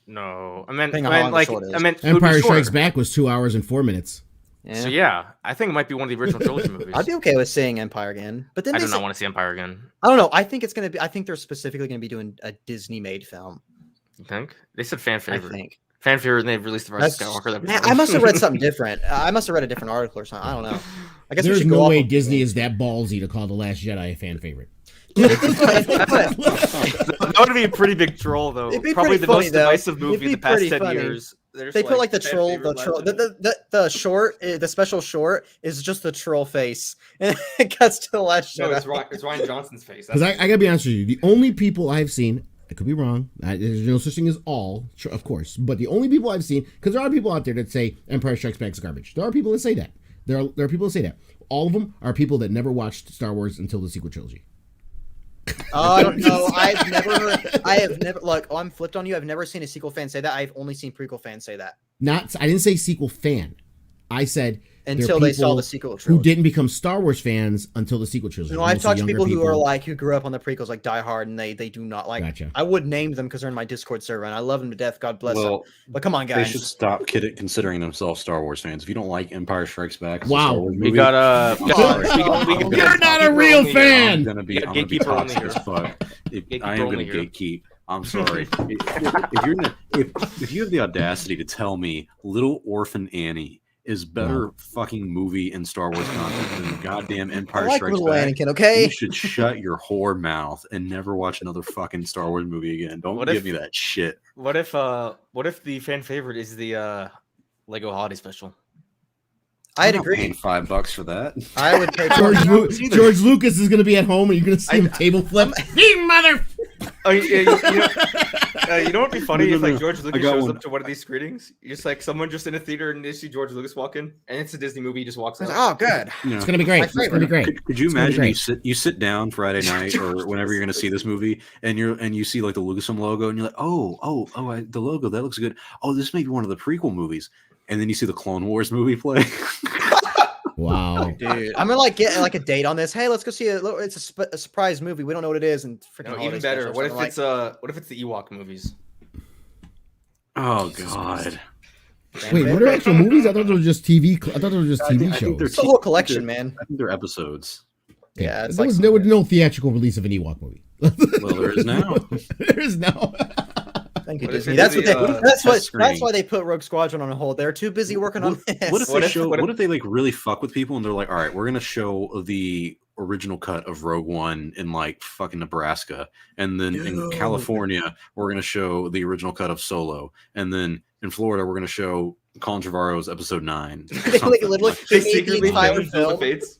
no. I meant Depending on how long the like short is. I meant it would be Empire Strikes shorter. Back was 2 hours and 4 minutes. Yeah. So yeah, I think it might be one of the original trilogy movies. I'd be okay with seeing Empire again, but then I they do not said- want to see Empire again. I don't know. I think it's gonna be. I think they're specifically gonna be doing a Disney-made film. You think? They said fan I favorite. think. Fan favorite, and they've released the Rise of That's, Skywalker. man, I must have read something different. I must have read a different article or something. I don't know. I guess we There's should go no off way of- Disney is that ballsy to call The Last Jedi a fan favorite. Dude, if they put- if they put- That would be a pretty big troll, though. It'd be Probably pretty the funny, most though. divisive It'd movie be the past pretty 10 funny. years. There's They put like the fan troll, favorite the troll, Last Jedi. the short, the special short is just the troll face, and it cuts to the last No, Jedi. it's Ryan Johnson's face. Because I gotta be honest with you, the only people I've seen, I could be wrong, there's no such thing as all, sure, of course, but the only people I've seen, because there are people out there that say Empire Strikes Back is garbage. There are people that say that. There are people that say that. All of them are people that never watched Star Wars until the sequel trilogy. Oh, I don't know. I have never. Look, I'm flipped on you. I've never seen a sequel fan say that. I've only seen prequel fans say that I didn't say sequel fan. I said there are until they saw people the sequel who trilogy. didn't become Star Wars fans until the sequel trilogy. No, I've Mostly talked to younger people who are like who grew up on the prequels, like Die Hard, and they do not like. Gotcha. I would name them because they're in my Discord server, and I love them to death. God bless them. Well, But come on, they guys. should stop considering themselves Star Wars fans. If you don't like Empire Strikes Back, as a Wow. Star Wars We movie, got I'm sorry. You're not a real fan! I'm gonna be Yeah, gatekeeper only toxic as here. fuck. Gatekeeper I am gonna only here. gatekeep. I'm sorry. if you have the audacity to tell me Little Orphan Annie is better fucking movie and Star Wars content than goddamn I Empire like Strikes little Back, Anakin. Okay. you should shut your whore mouth and never watch another fucking Star Wars movie again. Don't What give if- me that shit. What if the fan favorite is the Lego Holiday Special? I'd I'm not paying agree. $5 for that. I would pay. George Lucas is going to be at home and you're going to see him table flip. You mother! Oh, you know what'd be funny No, if no, like no. George I Lucas got shows one. up to one of these screenings? Just like someone just in a theater and they see George Lucas walk in, and it's a Disney movie. He just walks out. Oh, good. You know, It's going to be great. My It's going to be great. could you It's gonna be imagine great. you sit down Friday night or whenever you're going to see this movie and you see like the Lucasfilm logo and you're like, the logo that looks good. Oh, this may be one of the prequel movies, and then you see the Clone Wars movie play. Wow. Dude, I'm gonna like get like a date on this. Hey, let's go see it. It's a surprise movie. We don't know what it is, and freaking No, holiday even better. special or What if something it's the Ewok movies? Oh God. like. Wait, were there actual movies? I thought they were just TV. I thought they were just I TV think they're shows. It's a whole collection, man. I think they're episodes. Yeah, it's there was no theatrical release of an Ewok movie. Well, there is now. There is now. Thank you, What if Disney. it That's is what the, they. That's what. test screening? That's why they put Rogue Squadron on hold. They're too busy working on this. What if What they if- show? what What if- if they like really fuck with people and they're like, all right, we're gonna show the original cut of Rogue One in like fucking Nebraska, and then in Dude. California we're gonna show the original cut of Solo, and then in Florida we're gonna show Colin Trevorrow's Episode 9. or They something. literally They made the secretly entire filmed Bill film. the Fates.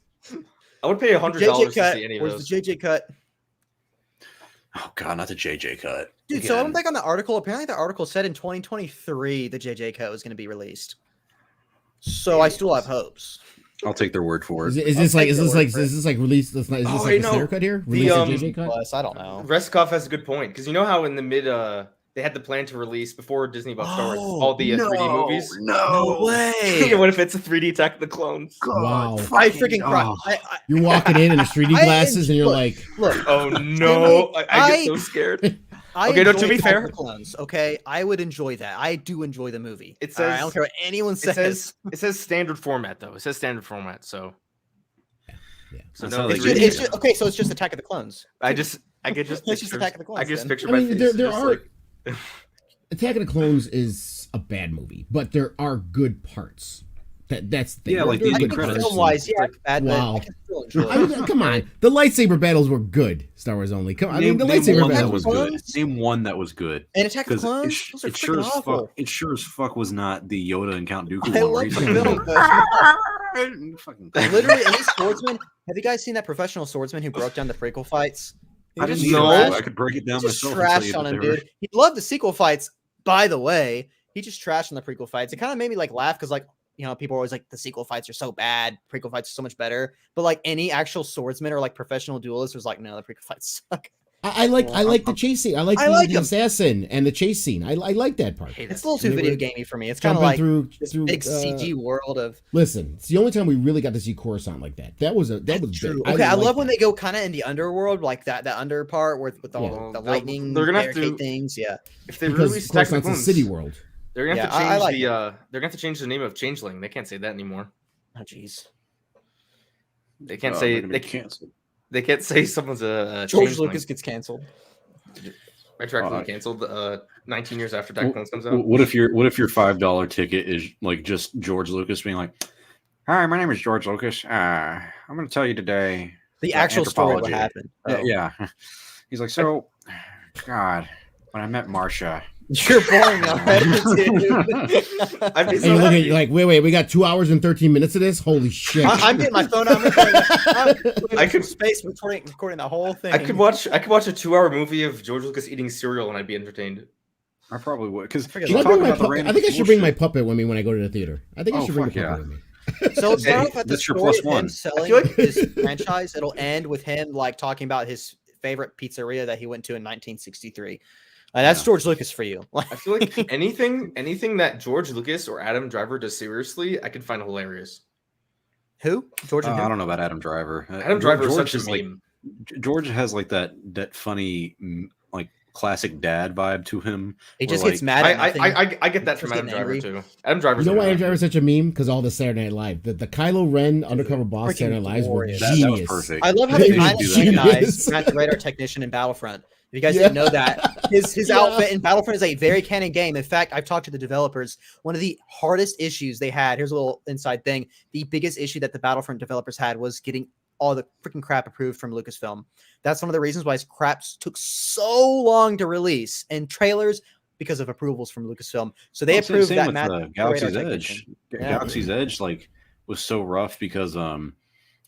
I would pay $100 JJ to cut. see any of Where's those. the JJ cut? Oh god, not the JJ cut. Dude, so I don't Again. think on the article. Apparently, the article said in 2023 the JJ cut was going to be released. So I still have hopes. I'll take their word for it. Is this like take your word for it. released? Is this Oh, like wait, a no. Snyder cut here? Release The, a JJ cut? Plus, I don't know. Reskov has a good point because you know how in the mid they had the plan to release before Disney bought Star Wars Oh, all the 3D movies. No way. What if it's a 3D Attack of the Clones? Wow. I freaking cried. Oh. You're walking in the 3D I glasses and you're look, like, Look, Oh no! I get so I- scared. I Okay, no, to enjoy be Attack of fair- the Clones, okay, I would enjoy that. I do enjoy the movie. It All right, I says- don't care what anyone It says. says standard format though. It says standard format. So yeah. so That's no, how they It's do just, it. it's just okay. So it's just Attack of the Clones. I just picture It's just Attack of the Clones, I just then. picture I my mean, face. there just are like- Attack of the Clones is a bad movie, but there are good parts. That's the thing. Yeah, like There are the good end credits. parts. Film wise, yeah, it's bad, but Wow. I can still enjoy I it. mean, come on, the lightsaber battles were good. Star Wars only. Come, I mean, the Name lightsaber one that battles was were good. Clones? Name one that was good. And Attack of the Because Clones, those are it sure freaking as awful. fuck. It sure as fuck was not the Yoda and Count Dooku I one. where love he's the like, film, but fucking- literally, any swordsman. Have you guys seen that professional swordsman who broke down the prequel fights? He I didn't just know. trashed- I could break it down He just myself. and tell you trashed on that him, they were- dude. He loved the sequel fights, by the way. He just trashed on the prequel fights. It kind of made me like laugh because, like, you know, people are always like, the sequel fights are so bad, prequel fights are so much better. But like any actual swordsman or like professional duelist was like, no, the prequel fights suck. I like the chase scene. I like I the, like the them. assassin and the chase scene. I like that part. Hate It's that. a little too And they video were gamey for me. It's kind of Jumping like through this through big CG world of. Listen, it's the only time we really got to see Coruscant like that. That was big. True. Okay, I like love when that. they go kind of in the underworld, like that under part with all Yeah. the lightning. They're gonna have barricade to- things. Yeah. If they because release Attack of the Coruscant's a Clones, city world. they're gonna have Yeah, to I change like they're gonna have to change the name of Changeling. They can't say that anymore. Oh jeez. They can't Oh, say they're gonna they be can't. canceled. They can't say someone's a George changeling. Lucas gets canceled. Retroactively Uh, canceled 19 years after Attack of the Clones comes out. What if your $5 ticket is like just George Lucas being like, "Hi, my name is George Lucas. I'm going to tell you today." The about actual story of what anthropology." happened. Yeah, yeah. He's like, so, God, when I met Marsha. You're boring already, dude. I'd be And so you look at happy. you're like, wait, we got 2 hours and 13 minutes of this. Holy shit! I'm getting my phone out. I'm recording, I could- space recording the whole thing. I could watch a 2-hour movie of George Lucas eating cereal and I'd be entertained. I probably would because forget he's Should I, talking bring my about the puppet? random I think I should bring my bullshit. puppet with me when I go to the theater. I think I Oh, should bring the fuck puppet yeah. with me. So it started Hey, off at the that's your story plus of him one. selling feel like- his franchise. It'll end with him like talking about his favorite pizzeria that he went to in 1963. That's Yeah. George Lucas for you. I feel like anything that George Lucas or Adam Driver does seriously, I could find hilarious. Who? George and I who? don't know about Adam Driver. Adam Driver is George such a like meme. George has like that funny like classic dad vibe to him. He just where, gets like, mad at nothing. I get that from Just Adam getting Driver angry. too. Adam Driver's You know why a Adam meme. Driver's such a meme? Because all the Saturday Night Live, the Kylo Ren undercover boss freaking Saturday Night Lives were glorious. That was genius. perfect. I love how They they kind of should do that. humanized Matt the radar technician in Battlefront. If you guys didn't know that, his Yeah. outfit in Battlefront is a very canon game. In fact, I've talked to the developers. One of the hardest issues they had, here's a little inside thing. The biggest issue that the Battlefront developers had was getting all the freaking crap approved from Lucasfilm. That's one of the reasons why his craps took so long to release and trailers because of approvals from Lucasfilm. So they Well, approved same that with Matt Galaxy's radar Edge. technician. Yeah. Galaxy's Edge like was so rough because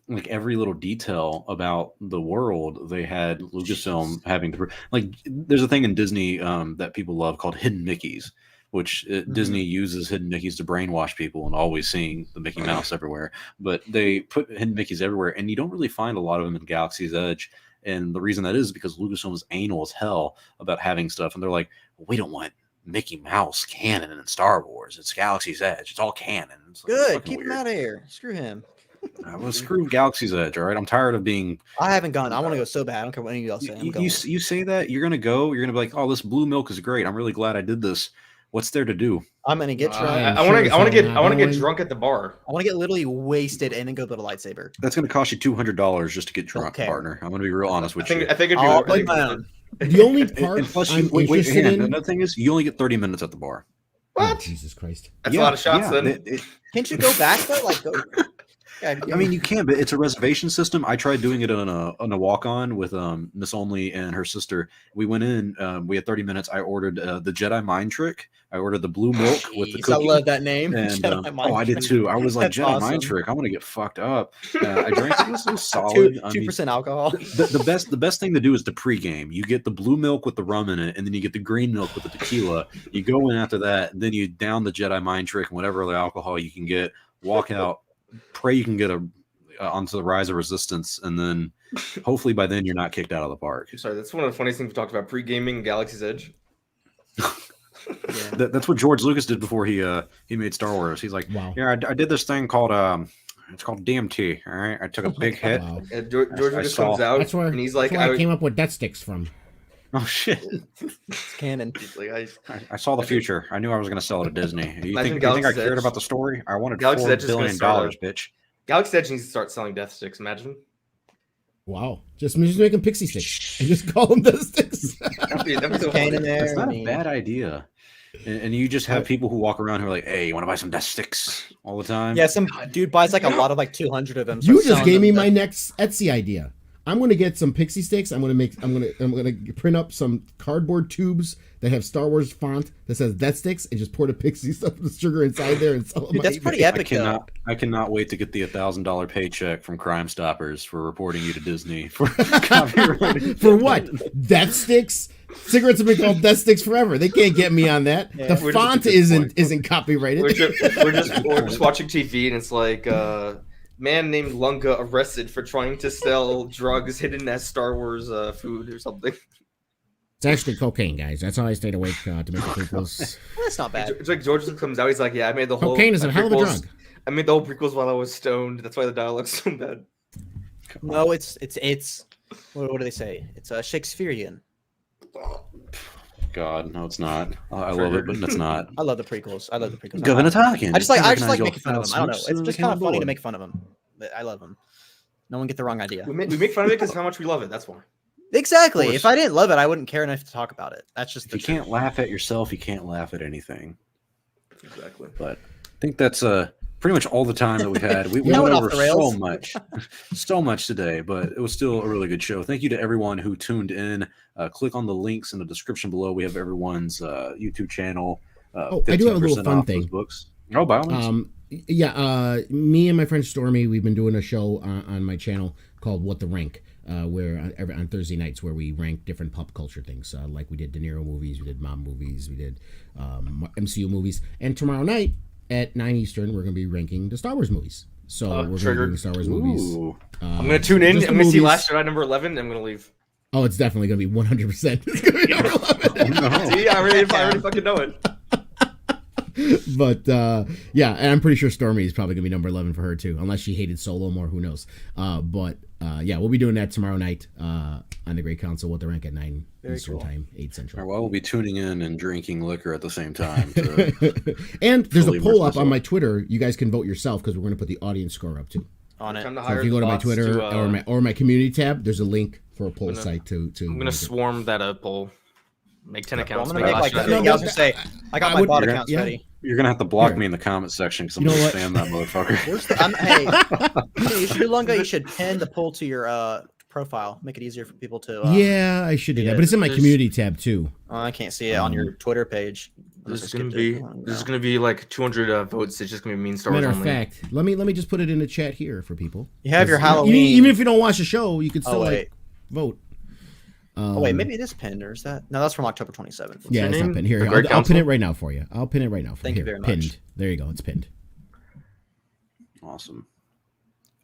like every little detail about the world they had Lucasfilm having to like. There's a thing in Disney that people love called hidden Mickeys, which Disney uses hidden Mickeys to brainwash people and always seeing the Mickey Mouse everywhere. But they put hidden Mickeys everywhere, and you don't really find a lot of them in Galaxy's Edge. And the reason that is because Lucasfilm is anal as hell about having stuff, and they're like, we don't want Mickey Mouse canon in Star Wars. It's Galaxy's Edge. It's all canon. It's like, Good. fucking Keep him weird. out of here. Screw him. Well, screw Galaxy's Edge. All right, I'm tired of being. I haven't gone. I want to go so bad. I don't care what any of y'all say. I'm You, going. you say that you're gonna go. You're gonna be like, oh, this blue milk is great. I'm really glad I did this. What's there to do? I'm gonna get drunk. I want to get drunk at the bar. I want to get literally wasted and then go build a lightsaber. That's going to cost you $200 just to get drunk, partner. I'm going to be real honest with you. I think I'll play my own. The only part and plus, I'm wait, interested in. another thing is, you only get 30 minutes at the bar. What? Oh, Jesus Christ! That's a lot of shots. Then Can't you go back though? Like, go. I mean, you can, but it's a reservation system. I tried doing it on a walk-on with Miss Only and her sister. We went in. We had 30 minutes. I ordered the Jedi Mind Trick. I ordered the blue milk with the cookie. I love that name. And, I did too. I was like, That's Jedi awesome. Mind Trick. I'm gonna get fucked up. I drank it. It was solid. 2% alcohol. The best thing to do is the pregame. You get the blue milk with the rum in it, and then you get the green milk with the tequila. You go in after that, and then you down the Jedi Mind Trick and whatever other alcohol you can get. Walk out. Pray you can get onto the Rise of Resistance, and then hopefully by then you're not kicked out of the park. Sorry, that's one of the funniest things we talked about pre-gaming Galaxy's Edge. That's what George Lucas did before he made Star Wars. He's like, Wow. yeah, I did this thing called it's called DMT. All right, I took a big hit. Wow. And George Lucas saw. comes out That's where, and he's like, I came up with death sticks from. Oh shit! It's canon. He's like, I saw the future. I knew I was going to sell it to Disney. You Imagine think I Galaxy's cared Edge. about the story? I wanted Galaxy's Edge $4 is gonna billion, start bitch. Galaxy's Edge needs to start selling death sticks. Imagine. Wow, just make them pixie sticks and just call them death sticks. That'd be so Canon funny. there. That's not I a mean, bad idea. And you just have people who walk around who are like, "Hey, you want to buy some death sticks all the time?" Yeah, some dude buys like a lot of like 200 of them. You starts just selling gave them me to- my next Etsy idea. I'm gonna get some pixie sticks. I'm gonna print up some cardboard tubes that have Star Wars font that says death sticks and just pour the pixie stuff with sugar inside there and sell them. Dude, that's on pretty eBay. epic though. I cannot wait to get the $1,000 paycheck from Crime Stoppers for reporting you to Disney for copyright. For what? Death sticks? Cigarettes have been called death sticks forever. They can't get me on that. Yeah. The We're just font at this point. isn't copyrighted. We're just watching TV and it's like man named Lunga arrested for trying to sell drugs hidden as Star Wars food or something. It's actually cocaine, guys. That's how I stayed awake to make the prequels. That's not bad. It's like George comes out, he's like, yeah, I made the whole Cocaine is a hell of a prequels- drug. I made the whole prequels while I was stoned. That's why the dialogue's so bad. No, it's what do they say? It's Shakespearean. God, no, it's not. I love it, but it's not. I love the prequels. I love the prequels. Governor talking. I just like making fun of them. I don't know. It's just kind of funny to make fun of them. But I love them. No one get the wrong idea. We make fun of it because how much we love it. That's why. Exactly. course. If I didn't love it, I wouldn't care enough to talk about it. That's just If the you can't laugh at yourself, you can't laugh at anything. Exactly. But I think that's pretty much all the time that we had. We That went went off over the rails. so much today, but it was still a really good show. Thank you to everyone who tuned in. Click on the links in the description below. We have everyone's YouTube channel. I do have a little 15% fun off those thing. Books. Oh, by all means. Me and my friend Stormy, we've been doing a show on my channel called What the Rank, where on Thursday nights where we rank different pop culture things. Like we did De Niro movies, we did mom movies, we did MCU movies, and tomorrow night at 9 Eastern, we're going to be ranking the Star Wars movies. So we're going to be triggered. doing Star Wars movies. Ooh. I'm gonna tune in. just I'm the gonna see movies. Last Jedi number 11. I'm gonna leave. Oh, it's definitely going to be 100%. It's going to be number 11. No. See, I already fucking know it. But yeah, and I'm pretty sure Stormy is probably gonna be number 11 for her too, unless she hated Solo more. Who knows? But yeah, we'll be doing that tomorrow night on the Great Council. What the Rank at 9 Very Eastern cool. Time, 8 All right, Central. well, we'll be tuning in and drinking liquor at the same time. To And there's fully a poll immerse up on my Twitter. You guys can vote yourself because we're gonna put the audience score up too. on it. Time to So hire if you go to my bots Twitter to, or my community tab, there's a link for a poll gonna- site to. I'm gonna swarm that poll. Make 10 Well, accounts. I'm gonna make like Last that. Jedi. No, I was gonna say I got I my would- bot Yeah. accounts Yeah. ready. You're gonna have to block Here. me in the comment section because I'm You know gonna what? spam that motherfucker. Where's the, hey, you should do Lunga. You should pin the poll to your profile. Make it easier for people to. Yeah, I should do yeah, that, but it's in my there's- community tab too. I can't see it on your Twitter page. There's Unless I gonna skipped be it. Oh, there's no. gonna be like 200 votes. It's just gonna be mean Star Wars Matter of only. fact, let me just put it in the chat here for people. You have your 'Cause Halloween. Even if you don't watch the show, you could still Oh wait. like vote. Oh wait, maybe it is pinned, or is that? No, that's from October 27th. Yeah, your it's name? not pinned. Here, The I'll Great pin Council? it right now for you. I'll pin it right now for Thank you Here, very much. Pinned. There you go. It's pinned. Awesome.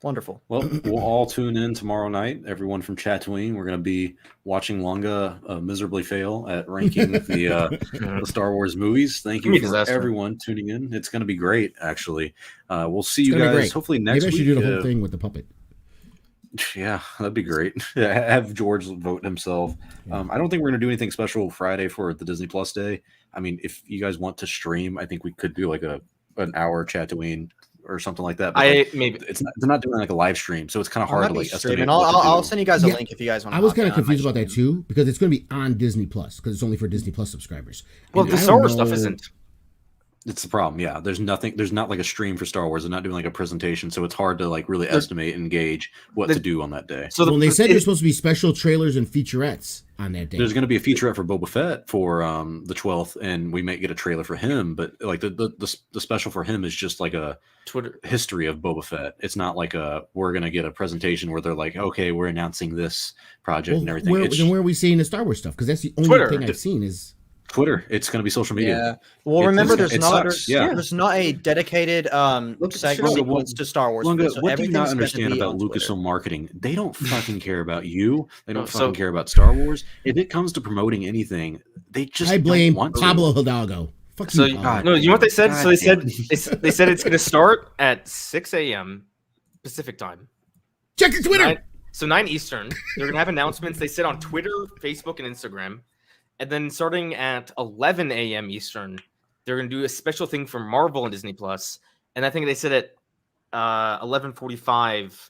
Wonderful. Well, we'll all tune in tomorrow night. Everyone from Chatooine, we're going to be watching Lunga miserably fail at ranking the Star Wars movies. Thank Gonna you be for disaster. everyone tuning in. It's going to be great, actually. We'll see It's you gonna be guys great. hopefully next Maybe I week. should do the whole thing with the puppet. Yeah, that'd be great. Have George vote himself. I don't think we're gonna do anything special Friday for the Disney Plus Day. I mean, if you guys want to stream, I think we could do like an hour Chatooine or something like that. But like, maybe they're not doing like a live stream, so it's kind of hard to like estimate. I'll send you guys a link if you guys want. I was kind of confused about that too because it's going to be on Disney Plus because it's only for Disney Plus subscribers. Well, And the I Star don't Wars stuff know- isn't. It's the problem. Yeah, there's not like a stream for Star Wars. They're not doing like a presentation, so it's hard to like really estimate and gauge what to do on that day. So Well, they said there's supposed to be special trailers and featurettes on that day. There's going to be a featurette for Boba Fett for the 12th, and we might get a trailer for him. But like the special for him is just like a Twitter history of Boba Fett. It's not like we're going to get a presentation where they're like, okay, we're announcing this project Well, and everything. then where are we seeing the Star Wars stuff? Because that's the only Twitter. thing I've seen is Twitter. It's going to be social media. Yeah. Well, remember, it sucks, yeah. there's not a dedicated Look, segment Lunga, sequence to Star Wars. Lunga, so what do you not everything's meant to understand be about on Twitter. Lucasfilm marketing? They don't fucking care about you. They don't So- fucking care about Star Wars. If it comes to promoting anything, they just I blame don't want to. Pablo Hidalgo. Fuck So you, Pablo. no, you know what they said? God So they damn said they said it's going to start at 6 a.m. Pacific time. Check your Twitter. 9 Eastern. They're going to have announcements. They said on Twitter, Facebook, and Instagram. And then starting at 11 a.m. Eastern, they're going to do a special thing for Marvel and Disney Plus. And I think they said at 11:45,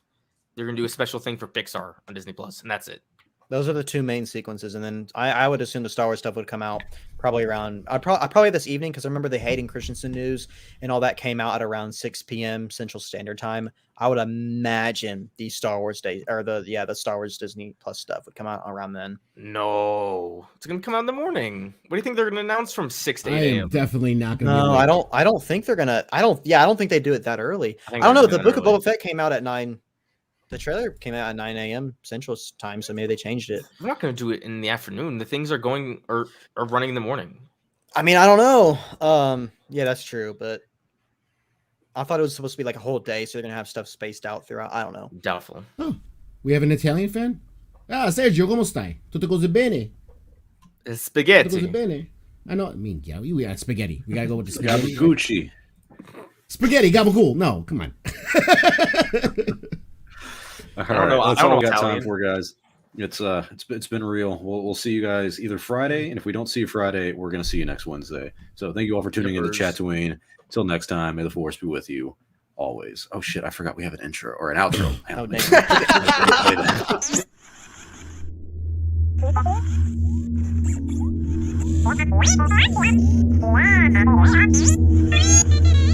they're going to do a special thing for Pixar on Disney Plus, and that's it. Those are the two main sequences, and then I would assume the Star Wars stuff would come out probably around probably this evening because I remember the Hayden Christensen news and all that came out at around 6 p.m. Central Standard Time. I would imagine the Star Wars Day or the Star Wars Disney Plus stuff would come out around then. No, it's going to come out in the morning. What do you think they're going to announce from 6 to I 8 am a.m.? definitely not going to. No, I don't think they're gonna. I don't think they do it that early. I think I don't they're know. doing The it Book of early. Boba Fett came out at 9. The trailer came out at 9 a.m. Central Time, so maybe they changed it. They're not going to do it in the afternoon. The things are going or are running in the morning. I mean, I don't know. Yeah, that's true, but I thought it was supposed to be like a whole day, so they're gonna have stuff spaced out throughout. I don't know. Doubtful. Oh, we have an Italian fan. Sergio, come stai? Tutto cose bene? It's Tutto cose spaghetti. bene? I know. Minchia, we got spaghetti. We gotta go with the spaghetti. Gabaguchi. Spaghetti, gabagool. No, come on. All don't know- right, that's I don't all we know got Italian. time for, guys. It's been real. We'll see you guys either Friday, and if we don't see you Friday, we're gonna see you next Wednesday. So thank you all for tuning in to Yippers. Chatooine. Till next time, may the force be with you always. Oh shit, I forgot we have an intro or an outro. Hang Oh, on. dang. Play that. Wow.